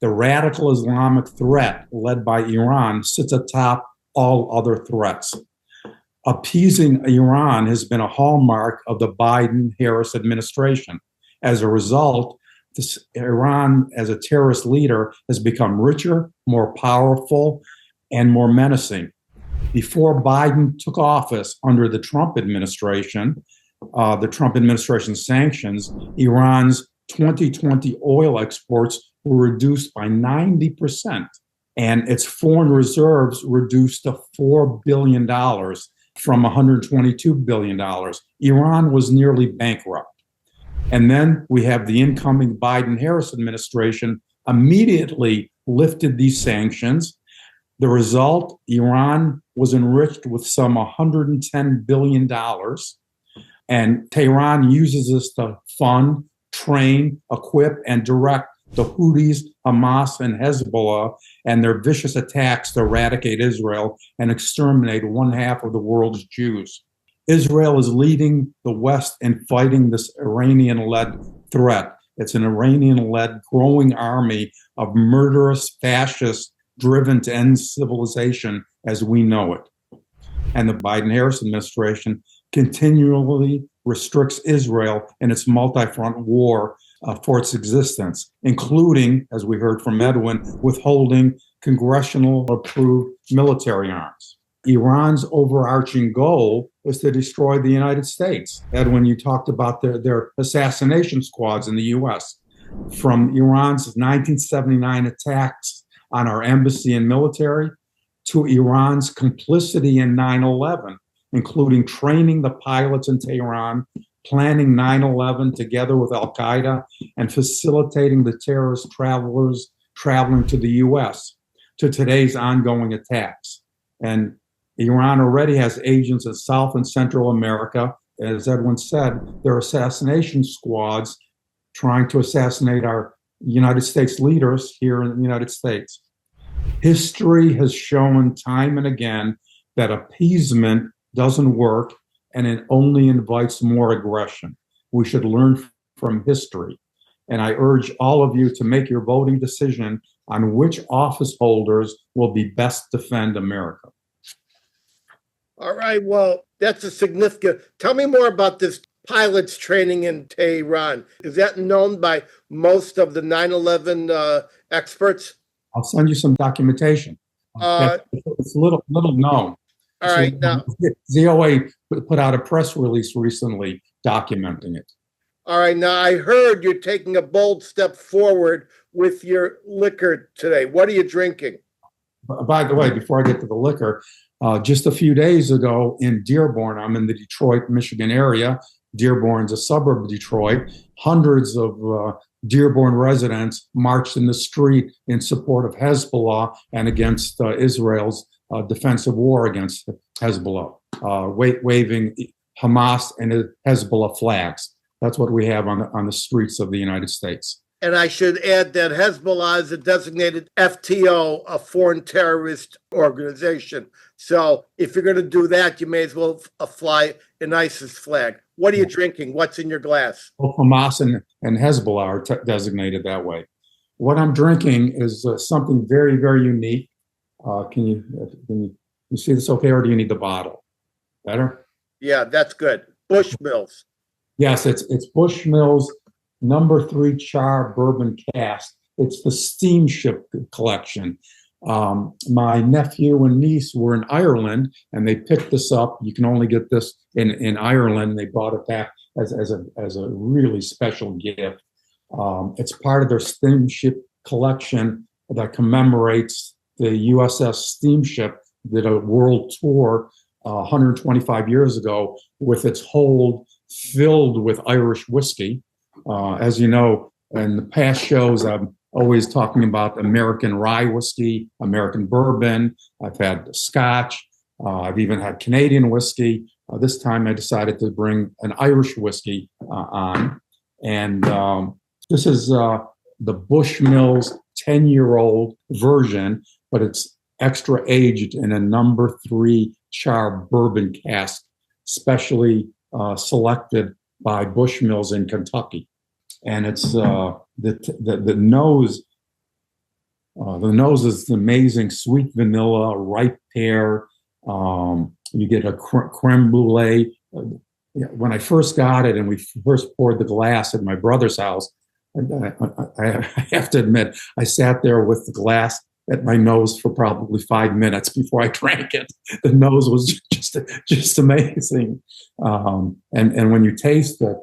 The radical Islamic threat led by Iran sits atop all other threats. Appeasing Iran has been a hallmark of the Biden-Harris administration. As a result, Iran as a terrorist leader has become richer, more powerful, and more menacing. Before Biden took office under the Trump administration's sanctions, Iran's 2020 oil exports were reduced by 90%, and its foreign reserves reduced to $4 billion from $122 billion. Iran was nearly bankrupt. And then we have the incoming Biden-Harris administration immediately lifted these sanctions. The result, Iran was enriched with some $110 billion. And Tehran uses this to fund, train, equip, and direct the Houthis, Hamas, and Hezbollah and their vicious attacks to eradicate Israel and exterminate one half of the world's Jews. Israel is leading the West in fighting this Iranian-led threat. It's an Iranian-led growing army of murderous fascists driven to end civilization as we know it. And the Biden-Harris administration continually restricts Israel in its multi-front war for its existence, including, as we heard from Edwin, withholding congressional-approved military arms. Iran's overarching goal is to destroy the United States. Edwin, you talked about their assassination squads in the U.S. From Iran's 1979 attacks on our embassy and military to Iran's complicity in 9/11, including training the pilots in Tehran, planning 9/11 together with Al-Qaeda, and facilitating the terrorist travelers traveling to the U.S., to today's ongoing attacks. And Iran already has agents in South and Central America. As Edwin said, their assassination squads trying to assassinate our United States leaders here in the United States. History has shown time and again that appeasement doesn't work and it only invites more aggression. We should learn from history. And I urge all of you to make your voting decision on which office holders will be best defend America. All right, well, that's a significant. Tell me more about this pilots training in Tehran. Is that known by most of the 9/11 experts? I'll send you some documentation. It's little known. All right, now ZOA put out a press release recently documenting it. All right, now I heard you're taking a bold step forward with your liquor today. What are you drinking? By the way, before I get to the liquor, just a few days ago in Dearborn, I'm in the Detroit, Michigan area. Dearborn's a suburb of Detroit. Hundreds of Dearborn residents marched in the street in support of Hezbollah and against Israel's defensive war against Hezbollah, waving Hamas and Hezbollah flags. That's what we have on the streets of the United States. And I should add that Hezbollah is a designated FTO, a foreign terrorist organization. So if you're going to do that, you may as well fly an ISIS flag. What are you drinking? What's in your glass? Both Hamas and Hezbollah are designated that way. What I'm drinking is something very, very unique. Can you see this okay, or do you need the bottle? Better? Yeah, that's good. Bushmills. Yes, it's Bushmills No. 3 Char Bourbon Cask. It's the steamship collection. My nephew and niece were in Ireland, and they picked this up. You can only get this in Ireland. They brought it back as a really special gift. It's part of their steamship collection that commemorates the USS Steamship did a world tour 125 years ago with its hold filled with Irish whiskey. As you know, in the past shows, I'm always talking about American rye whiskey, American bourbon. I've had Scotch. I've even had Canadian whiskey. This time I decided to bring an Irish whiskey on. And this is the Bushmills 10-year-old version, but it's extra aged in a No. 3 Char Bourbon cask, specially selected by Bushmills in Kentucky. And it's the nose. The nose is amazing: sweet vanilla, ripe pear, You get a creme brulee. When I first got it and we first poured the glass at my brother's house, I have to admit, I sat there with the glass at my nose for probably 5 minutes before I drank it. The nose was just amazing. And when you taste it,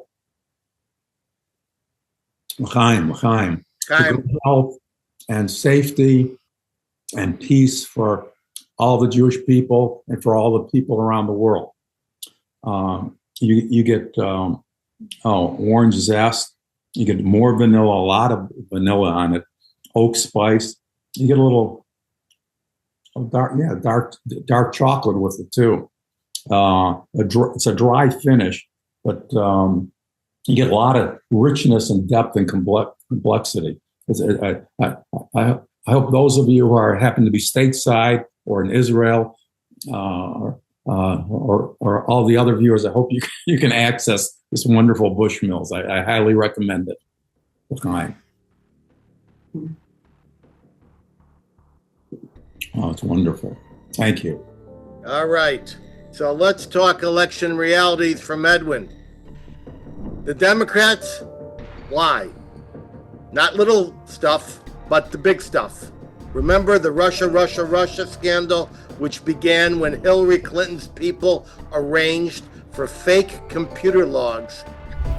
L'chaim, health and safety and peace for all the Jewish people and for all the people around the world. You get orange zest. You get more vanilla, a lot of vanilla on it, oak spice. You get a little dark chocolate with it too. It's a dry finish, but you get a lot of richness and depth and complexity. I hope those of you who happen to be stateside or in Israel or all the other viewers, I hope you can access this wonderful Bushmills. I highly recommend it. Oh, it's wonderful. Thank you. All right. So let's talk election realities from Edwin. The Democrats lie. Not little stuff, but the big stuff. Remember the Russia scandal, which began when Hillary Clinton's people arranged for fake computer logs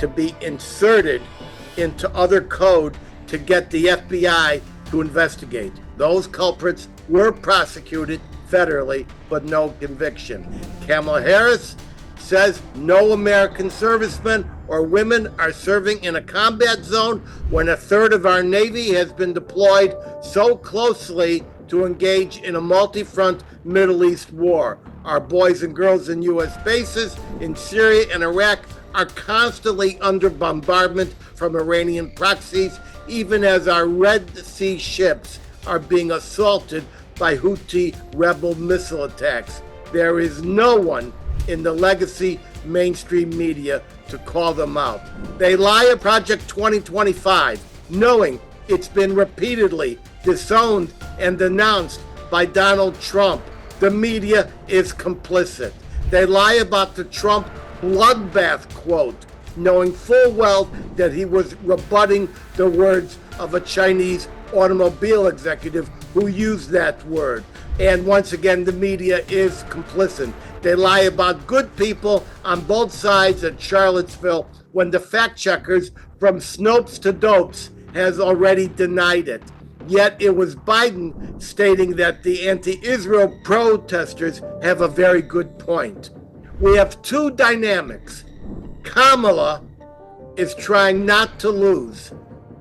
to be inserted into other code to get the FBI to investigate. Those culprits were prosecuted federally, but no conviction. Kamala Harris says no American servicemen or women are serving in a combat zone when a third of our Navy has been deployed so closely to engage in a multi-front Middle East war. Our boys and girls in U.S. bases in Syria and Iraq are constantly under bombardment from Iranian proxies, even as our Red Sea ships are being assaulted by Houthi rebel missile attacks. There is no one in the legacy mainstream media to call them out. They lie at Project 2025, knowing it's been repeatedly disowned and denounced by Donald Trump. The media is complicit. They lie about the Trump bloodbath quote, knowing full well that he was rebutting the words of a Chinese automobile executive who used that word. And once again, the media is complicit. They lie about good people on both sides at Charlottesville when the fact checkers from Snopes to Dopes has already denied it. Yet it was Biden stating that the anti-Israel protesters have a very good point. We have two dynamics. Kamala is trying not to lose,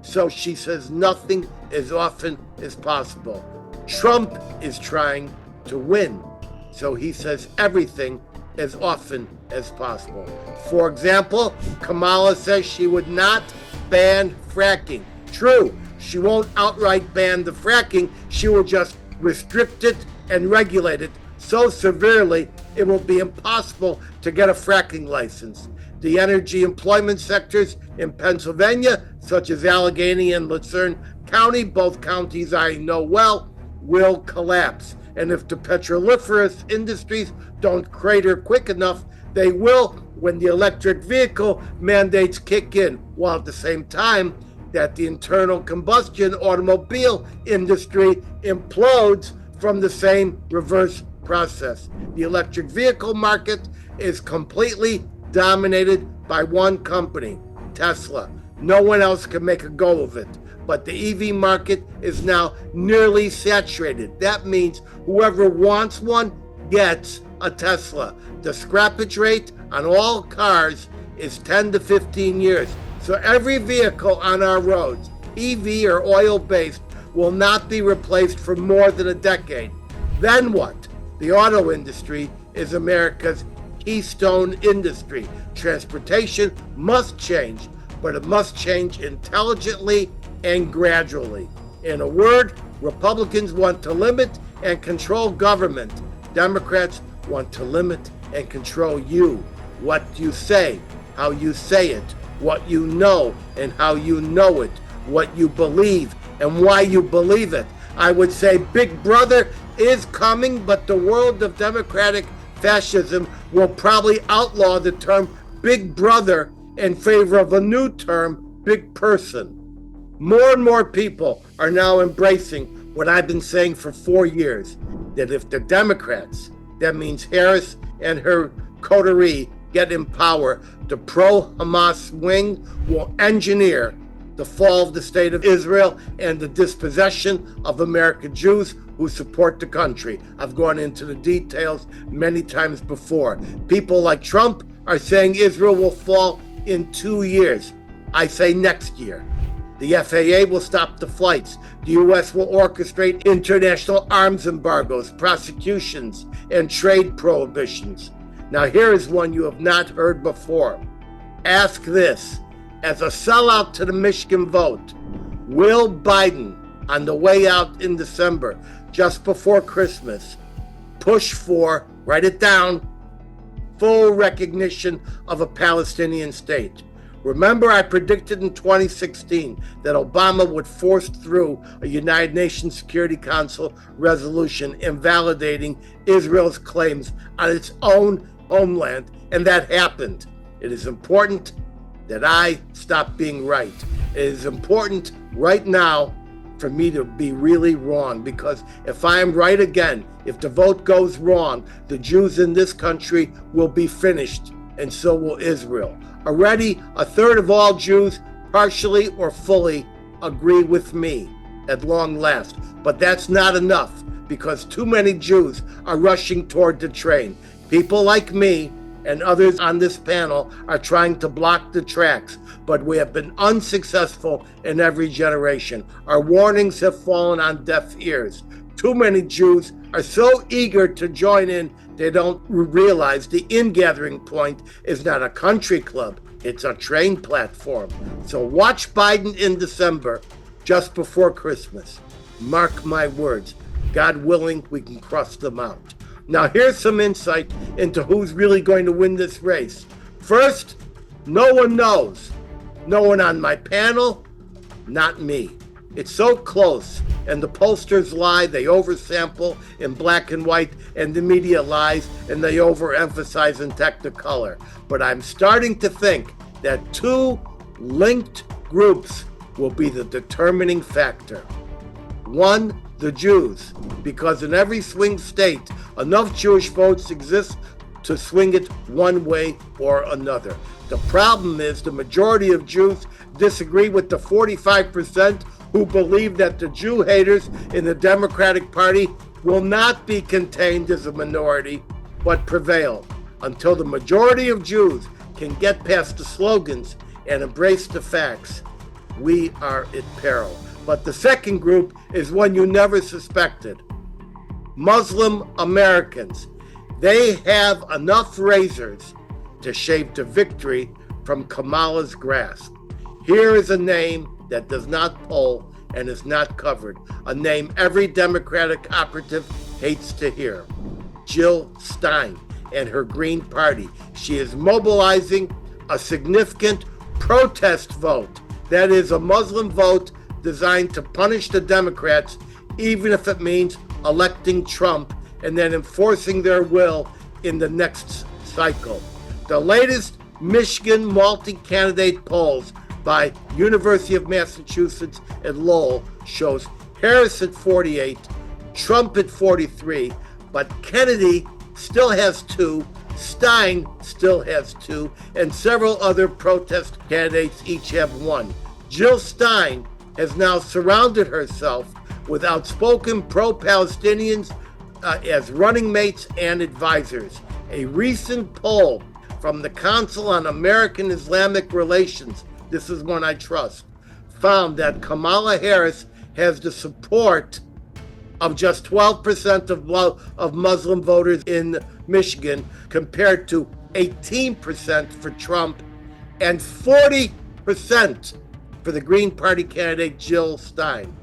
so she says nothing as often as possible. Trump is trying to win, so he says everything as often as possible. For example, Kamala says she would not ban fracking. True, she won't outright ban the fracking, she will just restrict it and regulate it so severely it will be impossible to get a fracking license. The energy employment sectors in Pennsylvania, such as Allegheny and Lucerne County, both counties I know well, will collapse. And if the petroliferous industries don't crater quick enough, they will when the electric vehicle mandates kick in, while at the same time that the internal combustion automobile industry implodes from the same reverse process. The electric vehicle market is completely dominated by one company, Tesla. No one else can make a go of it. But the EV market is now nearly saturated. That means whoever wants one gets a Tesla. The scrappage rate on all cars is 10 to 15 years. So every vehicle on our roads, EV or oil-based, will not be replaced for more than a decade. Then what? The auto industry is America's keystone industry. Transportation must change, but it must change intelligently and gradually. In a word, Republicans want to limit and control government. Democrats want to limit and control you. What you say, how you say it, what you know and how you know it, what you believe and why you believe it. I would say Big Brother is coming, but the world of democratic fascism will probably outlaw the term Big Brother in favor of a new term, Big Person. More and more people are now embracing what I've been saying for 4 years, that if the Democrats, that means Harris and her coterie, get in power, the pro-Hamas wing will engineer the fall of the state of Israel and the dispossession of American Jews who support the country. I've gone into the details many times before. People like Trump are saying Israel will fall in 2 years. I say next year. The FAA will stop the flights. The U.S. will orchestrate international arms embargoes, prosecutions, and trade prohibitions. Now, here is one you have not heard before. Ask this. As a sellout to the Michigan vote, will Biden, on the way out in December, just before Christmas, push for, write it down, full recognition of a Palestinian state? Remember, I predicted in 2016 that Obama would force through a United Nations Security Council resolution invalidating Israel's claims on its own homeland, and that happened. It is important that I stop being right. It is important right now for me to be really wrong, because if I am right again, if the vote goes wrong, the Jews in this country will be finished, and so will Israel. Already, a third of all Jews, partially or fully, agree with me at long last. But that's not enough, because too many Jews are rushing toward the train. People like me and others on this panel are trying to block the tracks, but we have been unsuccessful in every generation. Our warnings have fallen on deaf ears. Too many Jews are so eager to join in, they don't realize the in-gathering point is not a country club, it's a train platform. So watch Biden in December, just before Christmas. Mark my words, God willing, we can cross them out. Now here's some insight into who's really going to win this race. First, no one knows. No one on my panel, not me. It's so close, and the pollsters lie, they oversample in black and white, and the media lies, and they overemphasize in technicolor. But I'm starting to think that two linked groups will be the determining factor. One, the Jews, because in every swing state, enough Jewish votes exist to swing it one way or another. The problem is the majority of Jews disagree with the 45% who believe that the Jew haters in the Democratic Party will not be contained as a minority, but prevail. Until the majority of Jews can get past the slogans and embrace the facts, we are at peril. But the second group is one you never suspected. Muslim Americans. They have enough razors to shave to victory from Kamala's grasp. Here is a name that does not poll and is not covered, a name every Democratic operative hates to hear. Jill Stein and her Green Party. She is mobilizing a significant protest vote. That is a Muslim vote designed to punish the Democrats, even if it means electing Trump and then enforcing their will in the next cycle. The latest Michigan multi-candidate polls by University of Massachusetts at Lowell shows Harris at 48, Trump at 43, but Kennedy still has 2, Stein still has 2, and several other protest candidates each have 1. Jill Stein has now surrounded herself with outspoken pro-Palestinians as running mates and advisors. A recent poll from the Council on American Islamic Relations, this is one I trust, found that Kamala Harris has the support of just 12% of Muslim voters in Michigan, compared to 18% for Trump and 40% for the Green Party candidate Jill Stein.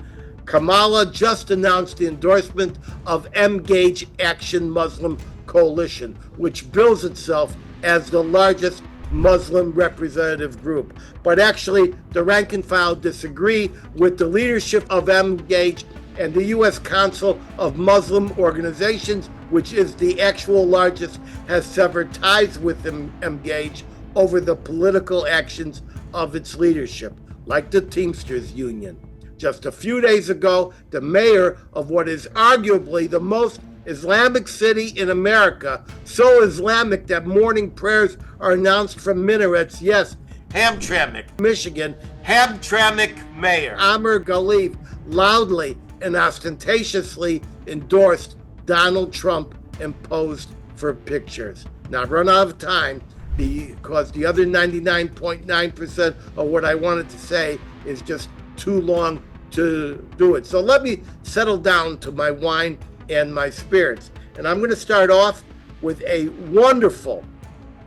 Kamala just announced the endorsement of Engage Action Muslim Coalition, which bills itself as the largest Muslim representative group. But actually, the rank and file disagree with the leadership of Engage and the U.S. Council of Muslim Organizations, which is the actual largest, has severed ties with them, engaged over the political actions of its leadership, like the Teamsters Union. Just a few days ago, the mayor of what is arguably the most Islamic city in America, so Islamic that morning prayers are announced from minarets, yes, Hamtramck, Michigan, Hamtramck Mayor Amr Ghalib loudly and ostentatiously endorsed Donald Trump and posed for pictures. Now, I've run out of time because the other 99.9% of what I wanted to say is just too long to do it. So let me settle down to my wine and my spirits. And I'm going to start off with a wonderful,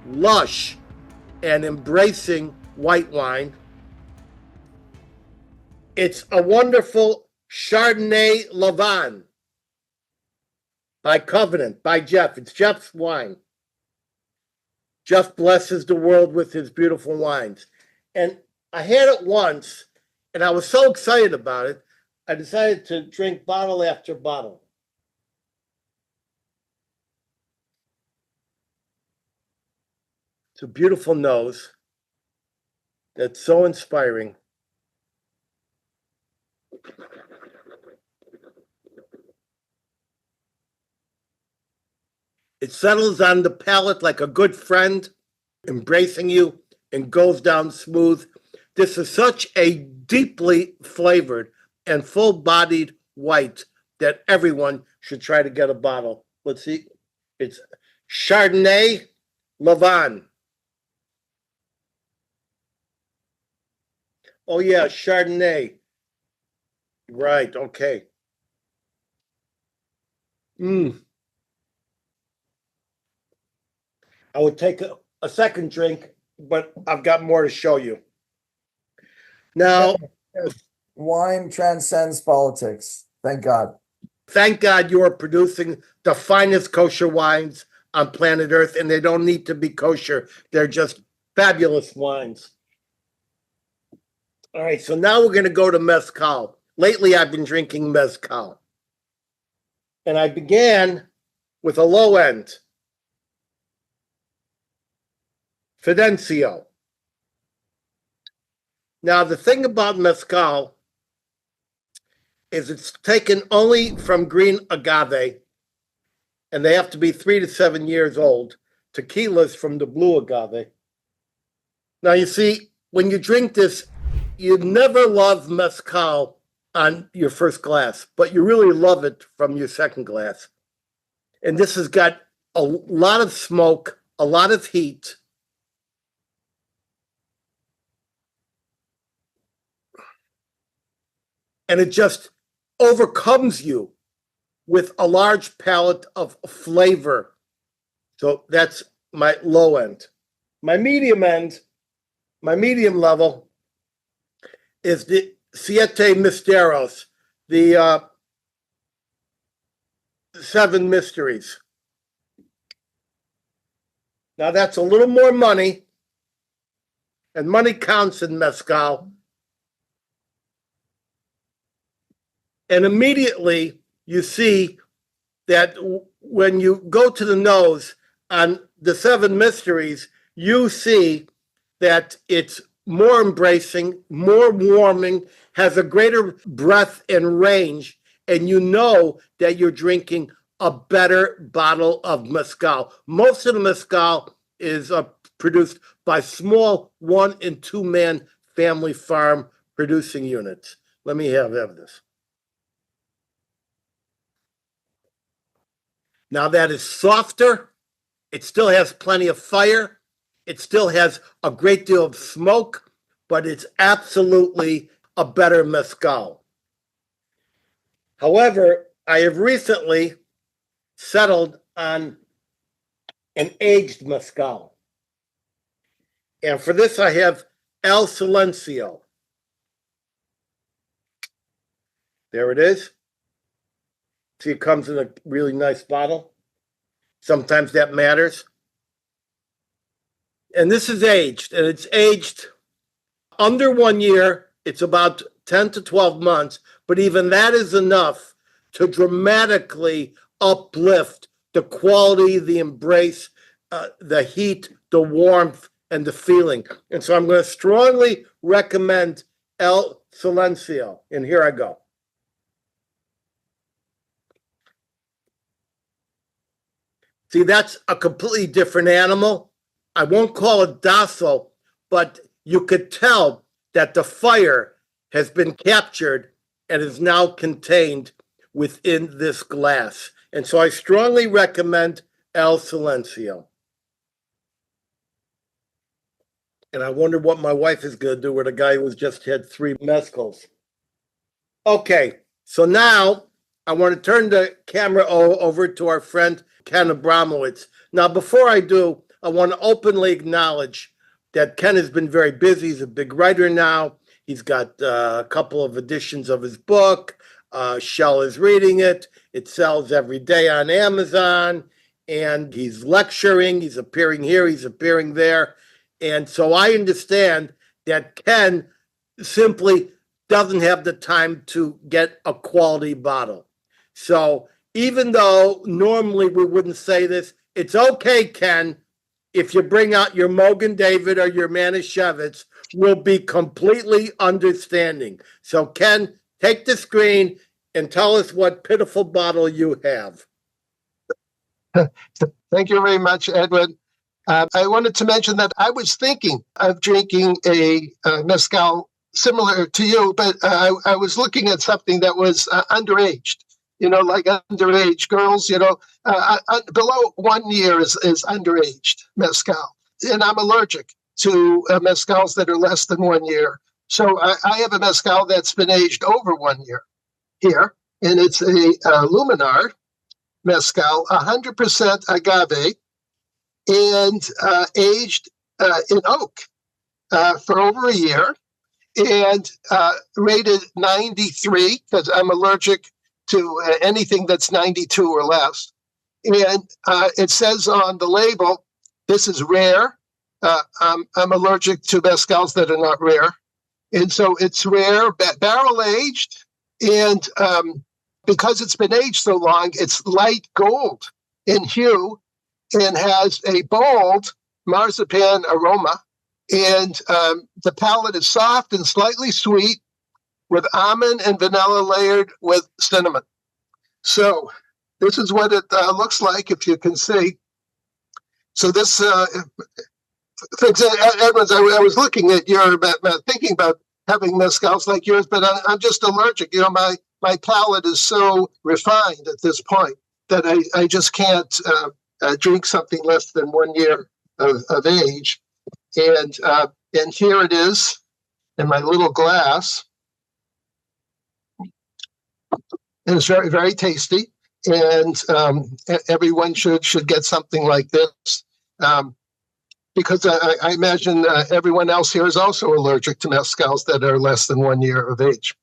lush, and embracing white wine. It's a wonderful Chardonnay Lavande by Covenant, by Jeff. It's Jeff's wine. Jeff blesses the world with his beautiful wines. And I had it once, and I was so excited about it, I decided to drink bottle after bottle. It's a beautiful nose that's so inspiring. It settles on the palate like a good friend, embracing you, and goes down smooth. This is such a deeply flavored and full-bodied white that everyone should try to get a bottle. Let's see. It's Chardonnay Lavande. Oh, yeah, Chardonnay. Right, okay. I would take a second drink, but I've got more to show you. Now, wine transcends politics. Thank God. Thank God you are producing the finest kosher wines on planet Earth, and they don't need to be kosher. They're just fabulous wines. All right, so now we're going to go to mezcal. Lately, I've been drinking mezcal. And I began with a low end. Fidencio. Now, the thing about mezcal is it's taken only from green agave, and they have to be 3 to 7 years old. Tequila's from the blue agave. Now, you see, when you drink this, you never love mezcal on your first glass, but you really love it from your second glass. And this has got a lot of smoke, a lot of heat. And it just overcomes you with a large palette of flavor. So that's my low end. My medium end, my medium level is the Siete Misteros, the 7 mysteries. Now that's a little more money, and money counts in mezcal. And immediately you see that when you go to the nose on the 7 mysteries, you see that it's more embracing, more warming, has a greater breadth and range, and you know that you're drinking a better bottle of mezcal. Most of the mezcal is produced by small 1- and 2-man family farm producing units. Let me have this. Now that is softer. It still has plenty of fire. It still has a great deal of smoke, but it's absolutely a better mezcal. However, I have recently settled on an aged mezcal. And for this, I have El Silencio. There it is. See, it comes in a really nice bottle. Sometimes that matters. And this is aged, and it's aged under 1 year. It's about 10 to 12 months, but even that is enough to dramatically uplift the quality, the embrace, the heat, the warmth, and the feeling. And so I'm going to strongly recommend El Silencio. And here I go. See, that's a completely different animal. I won't call it docile, but you could tell that the fire has been captured and is now contained within this glass. And so I strongly recommend El Silencio. And I wonder what my wife is going to do with a guy who's just had 3 mezcals. Okay, so now I want to turn the camera over to our friend Ken Abramowitz. Now, before I do, I want to openly acknowledge that Ken has been very busy. He's a big writer now. He's got a couple of editions of his book. Shel is reading it. It sells every day on Amazon. And he's lecturing. He's appearing here. He's appearing there. And so I understand that Ken simply doesn't have the time to get a quality bottle. So even though normally we wouldn't say this, it's okay, Ken, if you bring out your Mogen David or your Manischewitz, we'll be completely understanding. So Ken, take the screen and tell us what pitiful bottle you have. Thank you very much, Edwin. I wanted to mention that I was thinking of drinking a mezcal similar to you, but I was looking at something that was underaged. Like underage girls, below 1 year is underaged mezcal. And I'm allergic to mezcals that are less than 1 year. So I have a mezcal that's been aged over 1 year here, and it's a Luminar mezcal, 100% agave, and aged in oak for over a year, and rated 93, because I'm allergic to anything that's 92 or less. And it says on the label, this is rare. I'm allergic to mezcals that are not rare. And so it's rare, barrel aged. And because it's been aged so long, it's light gold in hue and has a bold marzipan aroma. And the palate is soft and slightly sweet, with almond and vanilla layered with cinnamon. So this is what it looks like, if you can see. So this, thanks, Edwards, I was looking at your, thinking about having mezcals like yours, but I'm just allergic. My palate is so refined at this point that I just can't drink something less than 1 year of age. And here it is in my little glass. And it's very, very tasty, and everyone should get something like this, because I imagine everyone else here is also allergic to mezcals that are less than 1 year of age.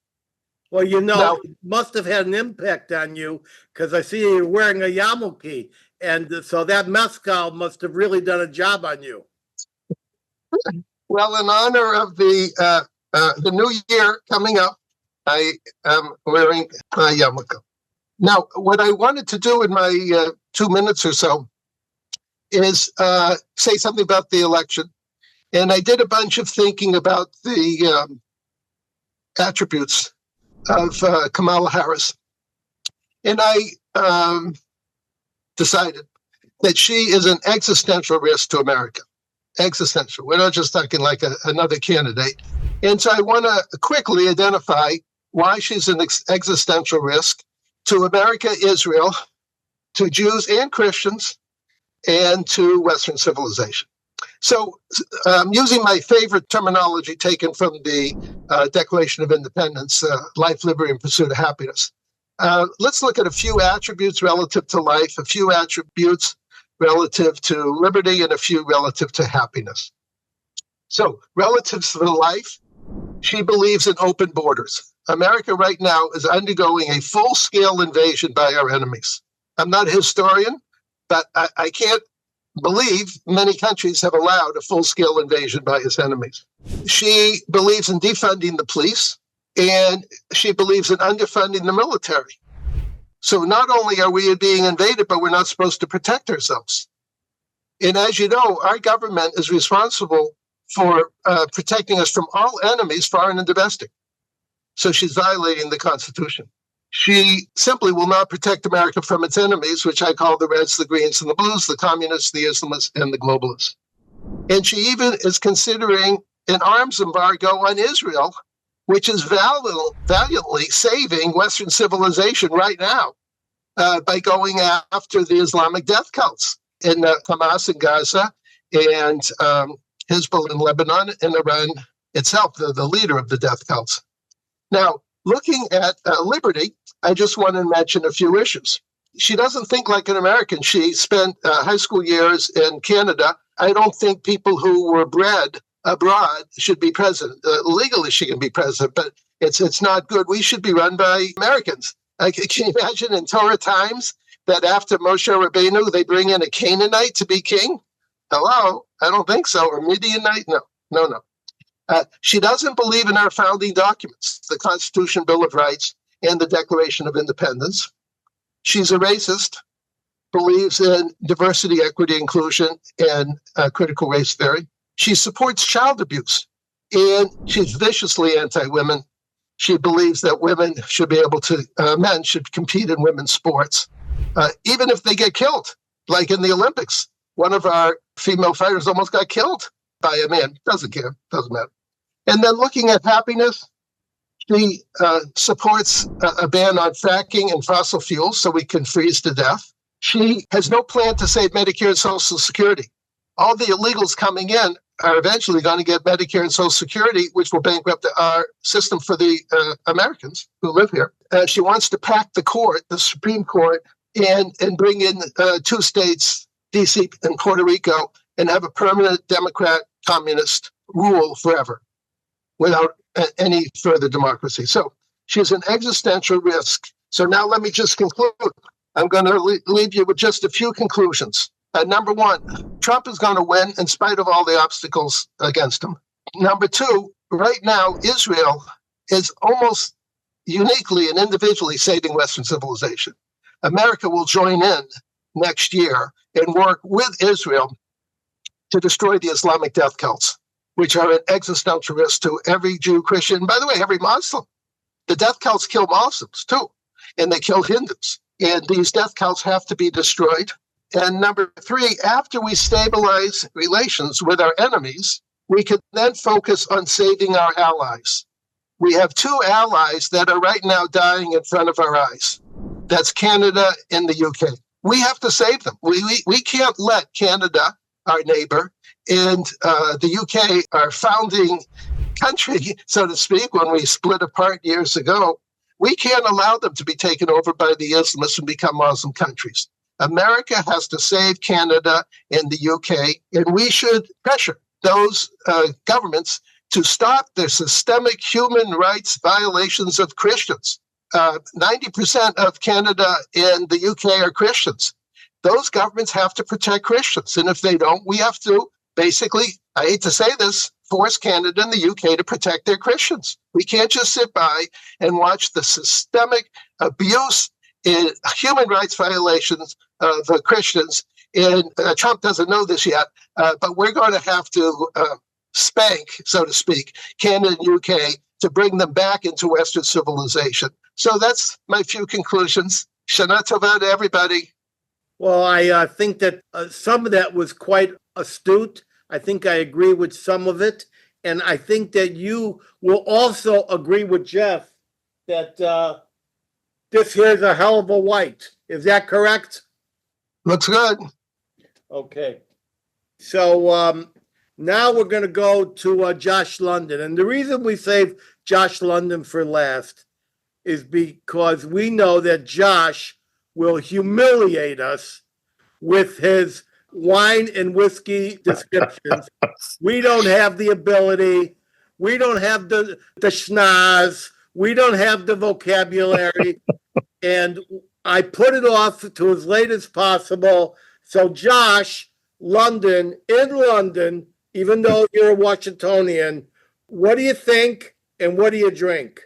Well, now, it must have had an impact on you, because I see you're wearing a yarmulke, and so that mezcal must have really done a job on you. Well, in honor of the new year coming up, I am wearing my yarmulke. Now, what I wanted to do in my 2 minutes or so is say something about the election. And I did a bunch of thinking about the attributes of Kamala Harris. And I decided that she is an existential risk to America. Existential. We're not just talking like another candidate. And so I want to quickly identify why she's an existential risk to America, Israel, to Jews and Christians, and to Western civilization. So using my favorite terminology taken from the Declaration of Independence, life, liberty, and pursuit of happiness, let's look at a few attributes relative to life, a few attributes relative to liberty, and a few relative to happiness. So relative to life, she believes in open borders. America right now is undergoing a full-scale invasion by our enemies. I'm not a historian, but I can't believe many countries have allowed a full-scale invasion by its enemies. She believes in defunding the police And she believes in underfunding the military. So not only are we being invaded, but we're not supposed to protect ourselves. And as you know, our government is responsible for protecting us from all enemies, foreign and domestic. So she's violating the Constitution. She simply will not protect America from its enemies, which I call the Reds, the Greens, and the Blues, the communists, the Islamists, and the globalists. And she even is considering an arms embargo on Israel, which is valiantly saving Western civilization right now by going after the Islamic death cults in Hamas in Gaza and Hezbollah in Lebanon and Iran itself, the leader of the death cults. Now, looking at liberty, I just want to mention a few issues. She doesn't think like an American. She spent high school years in Canada. I don't think people who were bred abroad should be president. Legally, she can be president, but it's not good. We should be run by Americans. Can you imagine in Torah times that after Moshe Rabbeinu, they bring in a Canaanite to be king? Hello? I don't think so. Or Midianite? No. She doesn't believe in our founding documents, the Constitution, Bill of Rights, and the Declaration of Independence. She's a racist, believes in diversity, equity, inclusion, and critical race theory. She supports child abuse, and she's viciously anti-women. She believes that women should be able to, men should compete in women's sports, even if they get killed, like in the Olympics. One of our female fighters almost got killed by a man. Doesn't care, doesn't matter. And then looking at happiness, she supports a ban on fracking and fossil fuels so we can freeze to death. She has no plan to save Medicare and Social Security. All the illegals coming in are eventually going to get Medicare and Social Security, which will bankrupt our system for the Americans who live here. She wants to pack the court, the Supreme Court, and bring in 2 states, D.C. and Puerto Rico, and have a permanent Democrat communist rule forever without any further democracy. So she's an existential risk. So now let me just conclude. I'm going to leave you with just a few conclusions. Number 1, Trump is going to win in spite of all the obstacles against him. Number 2, right now, Israel is almost uniquely and individually saving Western civilization. America will join in next year and work with Israel to destroy the Islamic death cults, which are an existential risk to every Jew, Christian, by the way, every Muslim. The death cults kill Muslims too, and they kill Hindus. And these death cults have to be destroyed. And number 3, after we stabilize relations with our enemies, we can then focus on saving our allies. We have 2 allies that are right now dying in front of our eyes. That's Canada and the UK. We have to save them. We can't let Canada, our neighbor, and the UK, our founding country, so to speak, when we split apart years ago, we can't allow them to be taken over by the Islamists and become Muslim countries. America has to save Canada and the UK, and we should pressure those governments to stop their systemic human rights violations of Christians. 90% of Canada and the UK are Christians. Those governments have to protect Christians, and if they don't, we have to basically, I hate to say this, force Canada and the UK to protect their Christians. We can't just sit by and watch the systemic abuse in human rights violations of Christians. And Trump doesn't know this yet, but we're going to have to spank, so to speak, Canada and UK to bring them back into Western civilization. So that's my few conclusions. Shana Tova to everybody. Well, I think that some of that was quite astute. I think I agree with some of it. And I think that you will also agree with Jeff that this here is a hell of a white. Is that correct? Looks good. Okay. So now we're going to go to Josh London. And the reason we save Josh London for last is because we know that Josh will humiliate us with his wine and whiskey descriptions. We don't have the ability. We don't have the schnoz. We don't have the vocabulary. And I put it off to as late as possible. So Josh, in London, even though you're a Washingtonian, what do you think and what do you drink?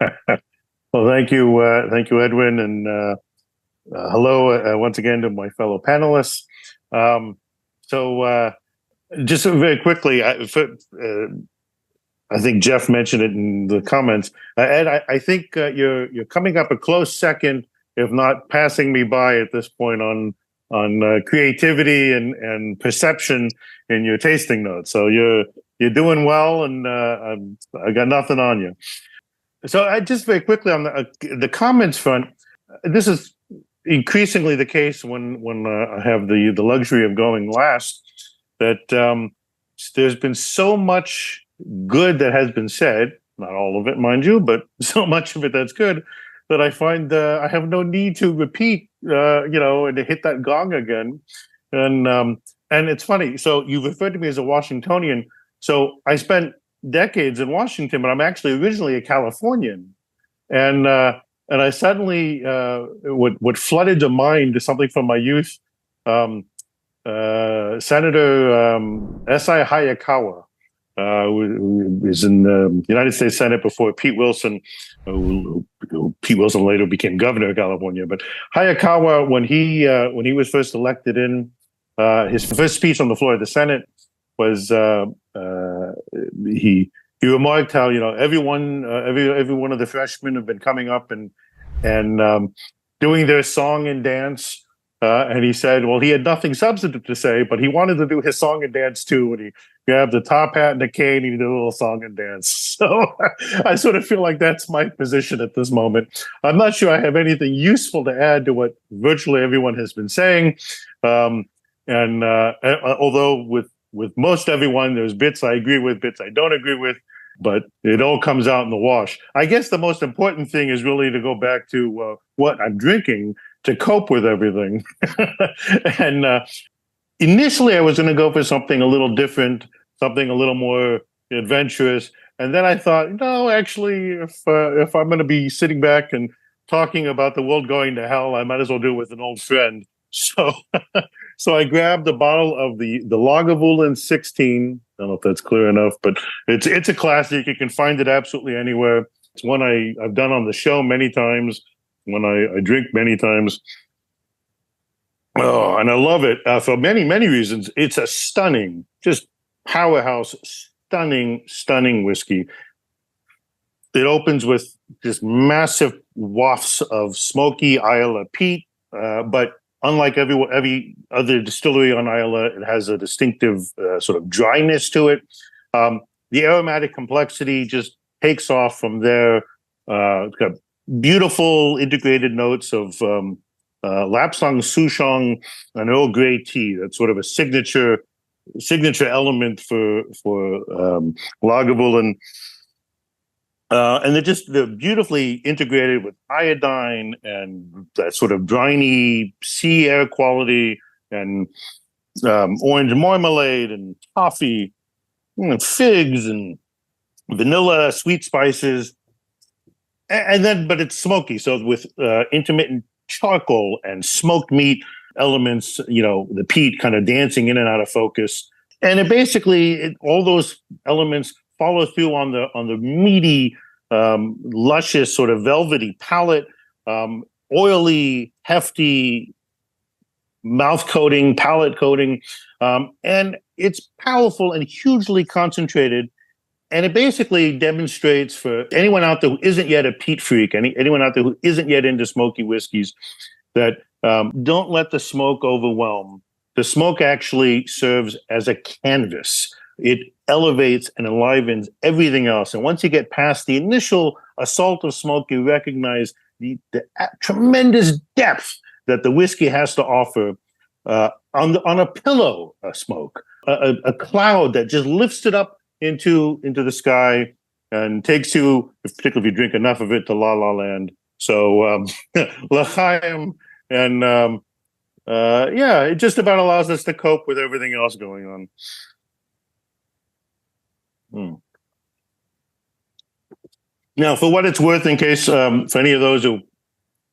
Well, thank you, Edwin, and hello once again to my fellow panelists. Just very quickly, I think Jeff mentioned it in the comments. Ed, I think you're coming up a close second, if not passing me by at this point on creativity and perception in your tasting notes. So you're doing well, and I got nothing on you. So I just very quickly on the comments front. This is increasingly the case when I have the luxury of going last. That there's been so much good that has been said, not all of it, mind you, but so much of it that's good, that I find I have no need to repeat, and to hit that gong again. And it's funny. So you've referred to me as a Washingtonian. So I spent decades in Washington, but I'm actually originally a Californian. And I suddenly, what flooded to mind is something from my youth. Senator S.I. Hayakawa, who is in the United States Senate before Pete Wilson, who Pete Wilson later became governor of California. But Hayakawa, when he was first elected in, his first speech on the floor of the Senate was he remarked how every one of the freshmen have been coming up and doing their song and dance. And he said, well, he had nothing substantive to say, but he wanted to do his song and dance too. And he grabbed the top hat and the cane, and he did a little song and dance. So I sort of feel like that's my position at this moment. I'm not sure I have anything useful to add to what virtually everyone has been saying. Although with most everyone, there's bits I agree with, bits I don't agree with, but it all comes out in the wash. I guess the most important thing is really to go back to what I'm drinking to cope with everything. And initially I was going to go for something a little different, something a little more adventurous. And then I thought, no, actually, if I'm going to be sitting back and talking about the world going to hell, I might as well do it with an old friend. So I grabbed a bottle of the Lagavulin 16. I don't know if that's clear enough, but it's a classic. You can find it absolutely anywhere. It's one I've done on the show many times, when I drink many times. Oh, and I love it for many, many reasons. It's a stunning, just powerhouse, stunning whiskey. It opens with just massive wafts of smoky Islay peat, but unlike every other distillery on Islay, it has a distinctive sort of dryness to it. The aromatic complexity just takes off from there. It's got beautiful integrated notes of Lapsang Souchong and Earl Grey tea. That's sort of a signature element for Lagavulin. And they're beautifully integrated with iodine and that sort of briny sea air quality, and orange marmalade and toffee and figs and vanilla, sweet spices. And then, but it's smoky. So with intermittent charcoal and smoked meat elements, the peat kind of dancing in and out of focus. And it basically, all those elements follow through on the meaty, luscious, sort of velvety palate, oily, hefty mouth coating, palate coating. And it's powerful and hugely concentrated. And it basically demonstrates for anyone out there who isn't yet a peat freak, anyone out there who isn't yet into smoky whiskeys, that don't let the smoke overwhelm. The smoke actually serves as a canvas. It elevates and enlivens everything else. And once you get past the initial assault of smoke, you recognize the tremendous depth that the whiskey has to offer on a pillow of smoke, a cloud that just lifts it up into the sky and takes you, particularly if you drink enough of it, to La La Land. So L'chaim, and it just about allows us to cope with everything else going on. Now, for what it's worth, in case for any of those who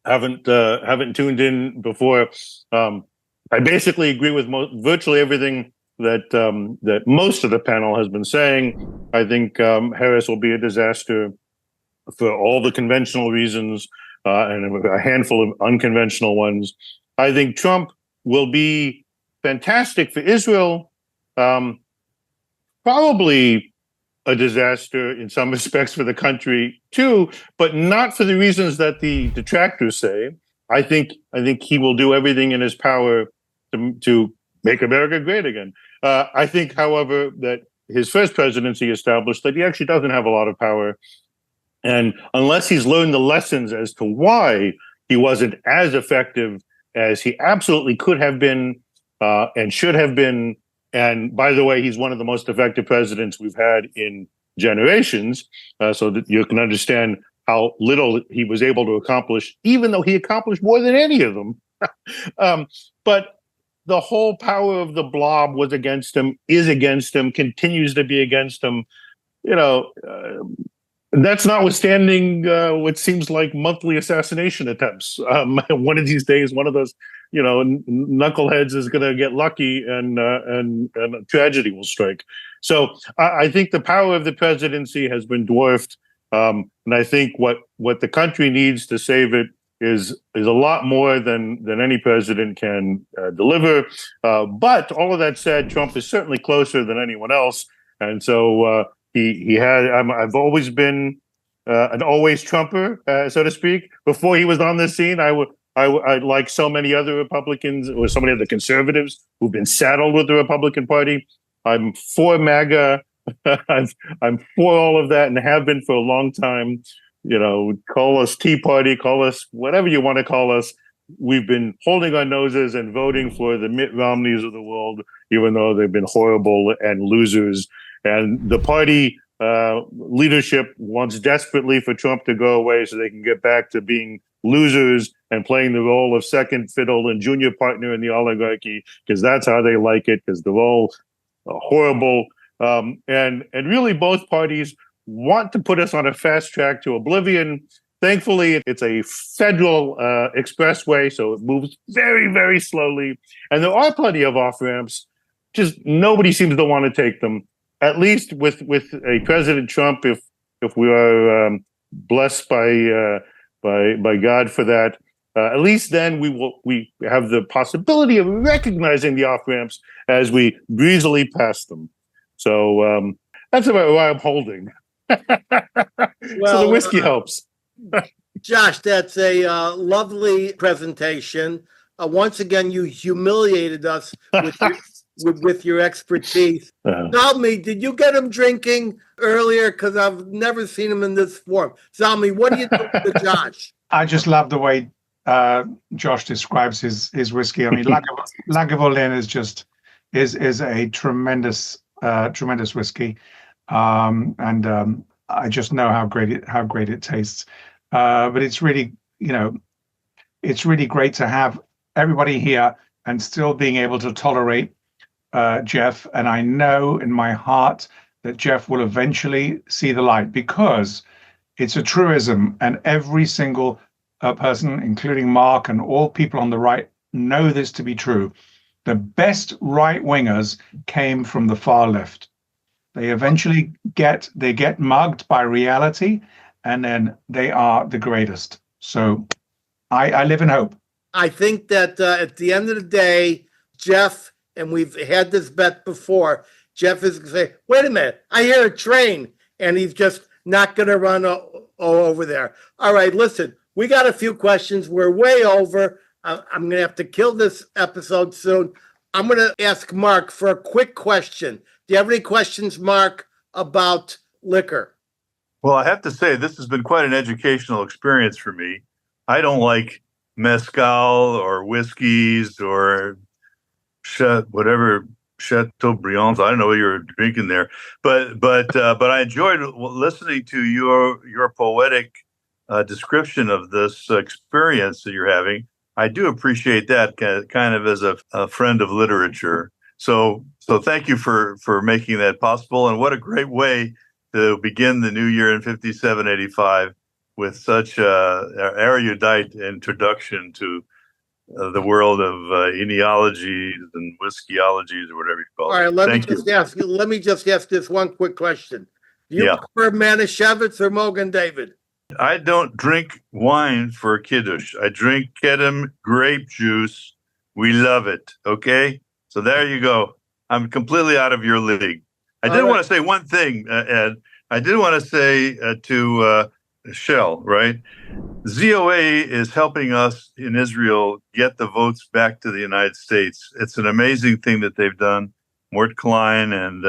haven't tuned in before, I basically agree with virtually everything that most of the panel has been saying. I think Harris will be a disaster. for all the conventional reasons and a handful of unconventional ones. I think Trump will be fantastic for Israel, probably a disaster in some respects for the country too, but not for the reasons that the detractors say. I think he will do everything in his power to make America great again. I think, however, that his first presidency established that he actually doesn't have a lot of power. And unless he's learned the lessons as to why he wasn't as effective as he absolutely could have been and should have been, and by the way, he's one of the most effective presidents we've had in generations, so that you can understand how little he was able to accomplish, even though he accomplished more than any of them. But the whole power of the blob was against him, is against him, continues to be against him. That's notwithstanding what seems like monthly assassination attempts. One of these days, one of those, knuckleheads is going to get lucky, and tragedy will strike. So I think the power of the presidency has been dwarfed, and I think what the country needs to save it is a lot more than any president can deliver. But all of that said, Trump is certainly closer than anyone else, and so. I've always been an always Trumper, so to speak. Before he was on the scene, I like so many other Republicans or so many other conservatives who've been saddled with the Republican Party. I'm for MAGA. I'm for all of that and have been for a long time. Call us Tea Party, call us whatever you want to call us. We've been holding our noses and voting for the Mitt Romneys of the world, even though they've been horrible and losers. And the party leadership wants desperately for Trump to go away so they can get back to being losers and playing the role of second fiddle and junior partner in the oligarchy, because that's how they like it, because they're all horrible. And really both parties want to put us on a fast track to oblivion. Thankfully, it's a federal expressway, so it moves very, very slowly. And there are plenty of off-ramps. Just nobody seems to want to take them. At least with a President Trump, if we are blessed by God for that, at least then we have the possibility of recognizing the off ramps as we breezily pass them. So that's about why I'm holding. So the whiskey helps. Josh, that's a lovely presentation. Once again, you humiliated us with your expertise. Zalmi, did you get him drinking earlier? Because I've never seen him in this form. Zalmi, what do you think to Josh? I just love the way Josh describes his whiskey. I mean, Lagavulin is a tremendous whiskey, and I just know how great it tastes. But it's really it's really great to have everybody here and still being able to tolerate Jeff. And I know in my heart that Jeff will eventually see the light, because it's a truism, and every single person, including Mark and all people on the right, know this to be true. The best right-wingers came from the far left. They eventually get mugged by reality, and then they are the greatest. So I live in hope. I think that at the end of the day, Jeff, and we've had this bet before, Jeff is going to say, wait a minute, I hear a train, and he's just not going to run over there. All right, listen, we got a few questions. We're way over. I'm going to have to kill this episode soon. I'm going to ask Mark for a quick question. Do you have any questions, Mark, about liquor? Well, I have to say, this has been quite an educational experience for me. I don't like mezcal or whiskeys or Chateaubriand. I don't know what you're drinking there, but I enjoyed listening to your poetic description of this experience that you're having. I do appreciate that kind of as a friend of literature. So thank you for making that possible. And what a great way to begin the new year in 5785 with such erudite introduction to the world of enologies and whiskeyologies, or whatever you call it. All right, let me just ask this one quick question. Do you prefer Manischewitz or Mogen David? I don't drink wine for kiddush. I drink kedem grape juice. We love it. Okay, so there you go. I'm completely out of your league. I did want to say one thing, Ed. I did want to say to Shel, right? ZOA is helping us in Israel get the votes back to the United States. It's an amazing thing that they've done. Mort Klein and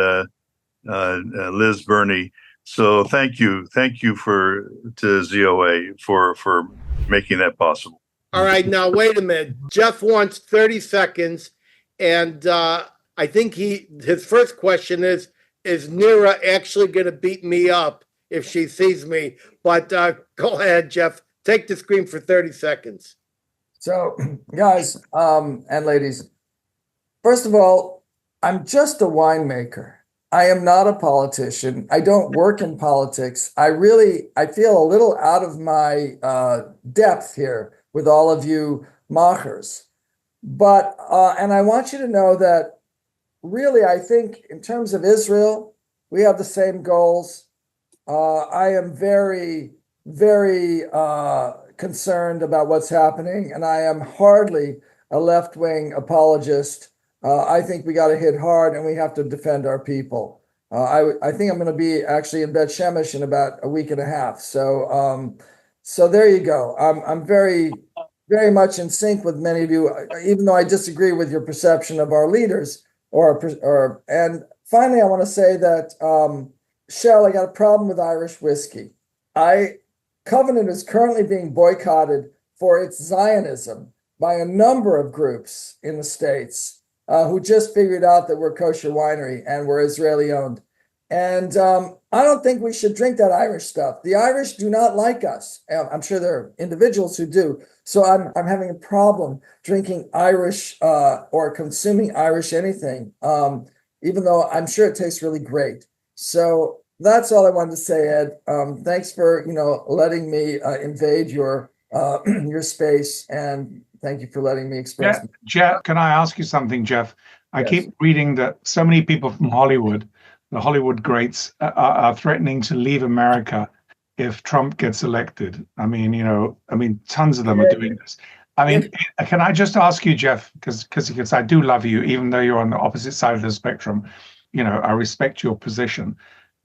Liz Burney. So thank you to ZOA for making that possible. All right, now wait a minute. Jeff wants 30 seconds, and I think his first question is Nira actually going to beat me up if she sees me? But go ahead, Jeff. Take the screen for 30 seconds. So, guys and ladies, first of all, I'm just a winemaker. I am not a politician. I don't work in politics. I feel a little out of my depth here with all of you machers. But, and I want you to know that really, I think in terms of Israel, we have the same goals. I am very, very concerned about what's happening, and I am hardly a left-wing apologist. I think we got to hit hard, and we have to defend our people. I think I'm going to be actually in Bet Shemesh in about a week and a half. So, so there you go. I'm very, very much in sync with many of you, even though I disagree with your perception of our leaders. And finally, I want to say that, Shel, I got a problem with Irish whiskey. Covenant is currently being boycotted for its Zionism by a number of groups in the States who just figured out that we're kosher winery and we're Israeli owned. And I don't think we should drink that Irish stuff. The Irish do not like us. I'm sure there are individuals who do. So I'm having a problem drinking Irish or consuming Irish anything, even though I'm sure it tastes really great. So that's all I wanted to say, Ed. Thanks for letting me invade your space, and thank you for letting me express. Jeff, can I ask you something, Jeff? I keep reading that so many people from Hollywood, the Hollywood greats, are threatening to leave America if Trump gets elected. I mean, tons of them are doing this. I mean, can I just ask you, Jeff, because I do love you, even though you're on the opposite side of the spectrum. I respect your position.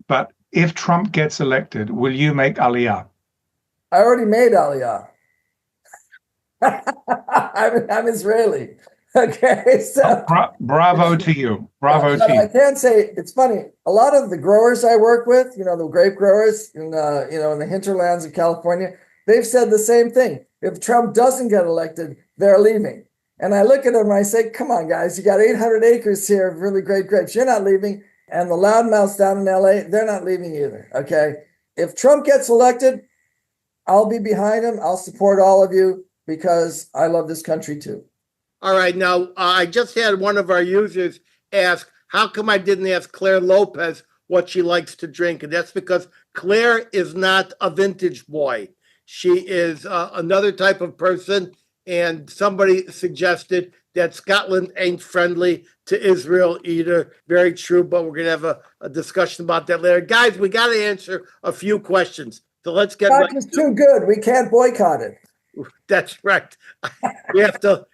But if Trump gets elected, will you make Aliyah? I already made Aliyah. I'm Israeli. Okay, so bravo to you. Bravo to you. I can say it's funny. A lot of the growers I work with, the grape growers in the hinterlands of California, they've said the same thing. If Trump doesn't get elected, they're leaving. And I look at them and I say, come on, guys, you got 800 acres here of really great grapes. You're not leaving. And the loudmouths down in LA, they're not leaving either. Okay. If Trump gets elected, I'll be behind him. I'll support all of you because I love this country too. All right. Now, I just had one of our users ask, how come I didn't ask Clare Lopez what she likes to drink? And that's because Clare is not a vintage boy. She is another type of person. And somebody suggested that Scotland ain't friendly to Israel either. Very true, but we're going to have a discussion about that later. Guys, we got to answer a few questions. So let's get right. It's too good. We can't boycott it. That's right. We have to.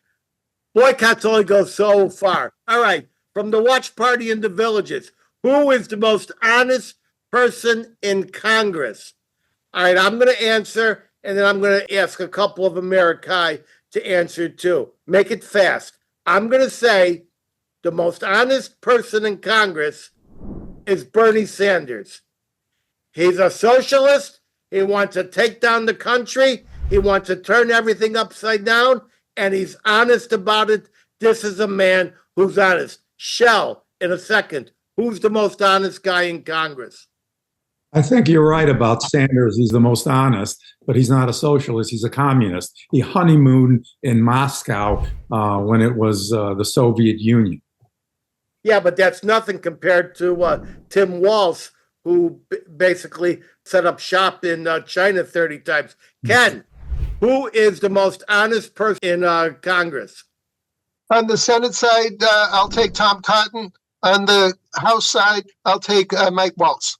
Boycotts only go so far. All right. From the watch party in the villages, who is the most honest person in Congress? All right. I'm going to answer, and then I'm going to ask a couple of Americai to answer too. Make it fast. I'm going to say the most honest person in Congress is Bernie Sanders. He's a socialist. He wants to take down the country. He wants to turn everything upside down, and he's honest about it. This is a man who's honest. Shel, in a second, who's the most honest guy in Congress? I think you're right about Sanders. He's the most honest, but he's not a socialist. He's a communist. He honeymooned in Moscow when it was the Soviet Union. Yeah, but that's nothing compared to Tim Walz, who basically set up shop in China 30 times. Ken, who is the most honest person in Congress? On the Senate side, I'll take Tom Cotton. On the House side, I'll take Mike Waltz.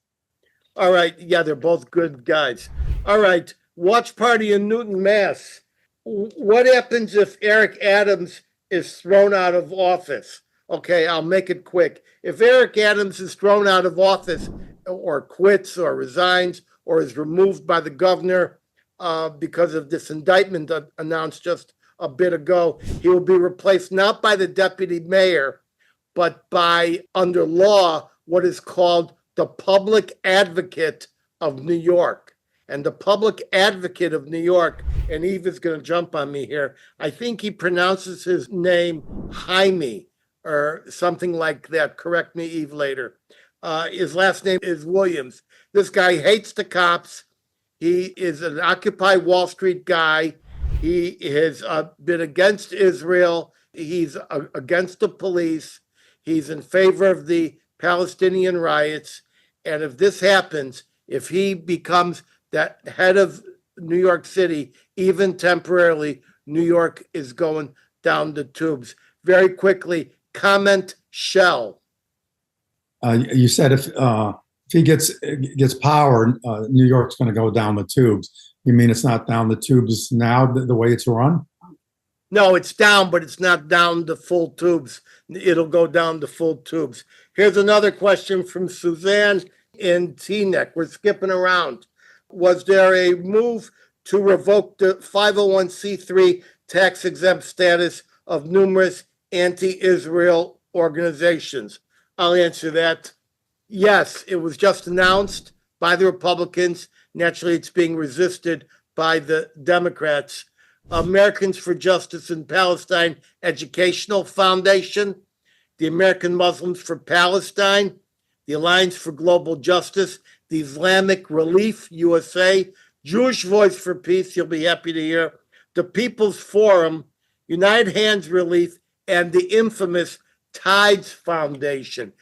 All right. Yeah, they're both good guys. All right. Watch party in Newton, Mass. What happens if Eric Adams is thrown out of office? Okay, I'll make it quick. If Eric Adams is thrown out of office or quits or resigns or is removed by the governor because of this indictment announced just a bit ago, he will be replaced not by the deputy mayor, but by, under law, what is called the public advocate of New York. And the public advocate of New York, and Eve is going to jump on me here, I think he pronounces his name Jaime or something like that. Correct me, Eve, later. His last name is Williams. This guy hates the cops. He is an Occupy Wall Street guy. He has been against Israel. He's against the police. He's in favor of the Palestinian riots. And if this happens, if he becomes that head of New York City, even temporarily, New York is going down the tubes. Very quickly, comment Shel. You said if he gets power, New York's going to go down the tubes. You mean it's not down the tubes now, the way it's run? No, it's down, but it's not down the full tubes. It'll go down the full tubes. Here's another question from Suzanne in Teaneck. We're skipping around. Was there a move to revoke the 501c3 tax-exempt status of numerous anti-Israel organizations? I'll answer that. Yes, it was just announced by the Republicans. Naturally, it's being resisted by the Democrats. Americans for Justice in Palestine Educational Foundation, the American Muslims for Palestine, the Alliance for Global Justice, the Islamic Relief USA, Jewish Voice for Peace, you'll be happy to hear, the People's Forum, United Hands Relief, and the infamous Tides Foundation.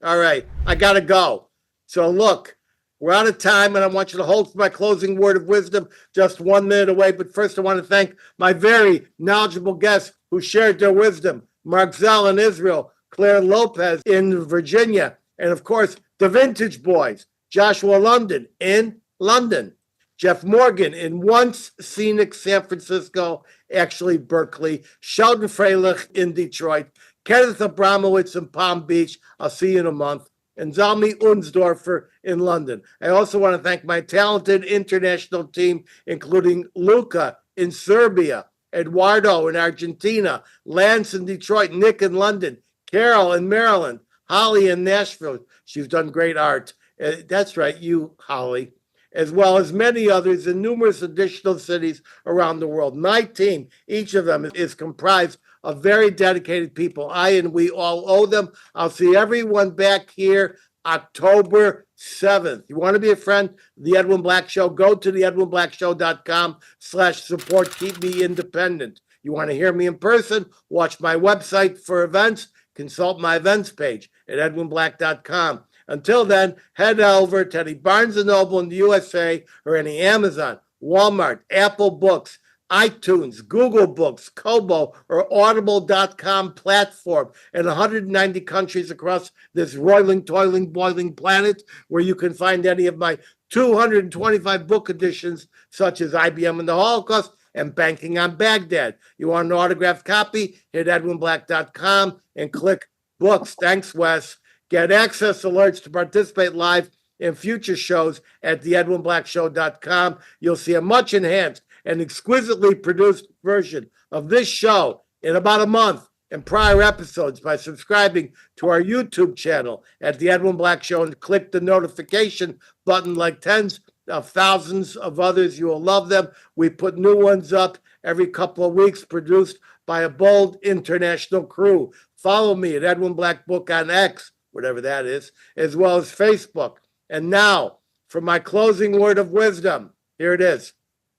All right, I got to go. So look, we're out of time, and I want you to hold my closing word of wisdom just 1 minute away. But first, I want to thank my very knowledgeable guests who shared their wisdom. Marc Zell in Israel, Clare Lopez in Virginia, and of course, the Vintage Boys, Joshua London in London, Jeff Morgan in once scenic San Francisco, actually Berkeley, Shel Freilich in Detroit, Kenneth Abramowitz in Palm Beach, I'll see you in a month, and Zalmi Unsdorfer in London. I also want to thank my talented international team, including Luca in Serbia, Eduardo in Argentina, Lance in Detroit, Nick in London, Carol in Maryland, Holly in Nashville. She's done great art. That's right, you, Holly, as well as many others in numerous additional cities around the world. My team, each of them, is comprised of very dedicated people. I and we all owe them. I'll see everyone back here October 7th. You want to be a friend of The Edwin Black Show? Go to theedwinblackshow.com/support. Keep me independent. You want to hear me in person? Watch my website for events. Consult my events page at edwinblack.com. Until then, head over to any Barnes & Noble in the USA or any Amazon, Walmart, Apple Books, iTunes, Google Books, Kobo, or Audible.com platform in 190 countries across this roiling, toiling, boiling planet, where you can find any of my 225 book editions, such as IBM and the Holocaust and Banking on Baghdad. You want an autographed copy? Hit edwinblack.com and click books. Thanks, Wes. Get access alerts to participate live in future shows at theedwinblackshow.com. You'll see a much enhanced and exquisitely produced version of this show in about a month and prior episodes by subscribing to our YouTube channel at The Edwin Black Show and click the notification button like tens of thousands of others. You will love them. We put new ones up every couple of weeks, produced by a bold international crew. Follow me at Edwin Black Book on X, whatever that is, as well as Facebook. And now, for my closing word of wisdom, here it is.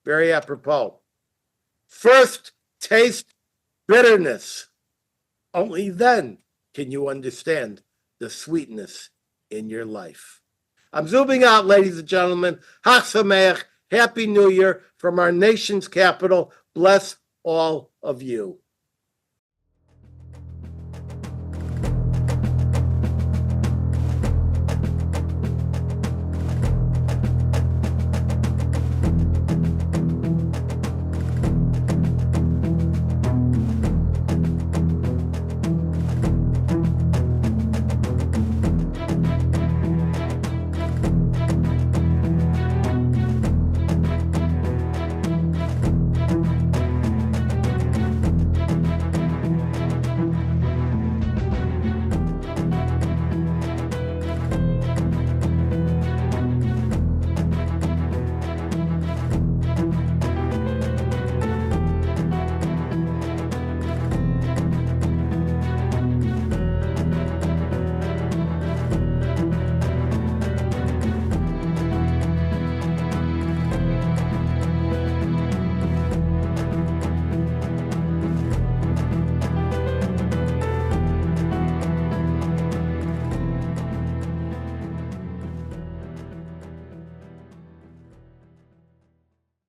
Very apropos. First, taste bitterness. Only then can you understand the sweetness in your life. I'm zooming out, ladies and gentlemen. Chag Sameach, Happy New Year from our nation's capital. Bless all of you.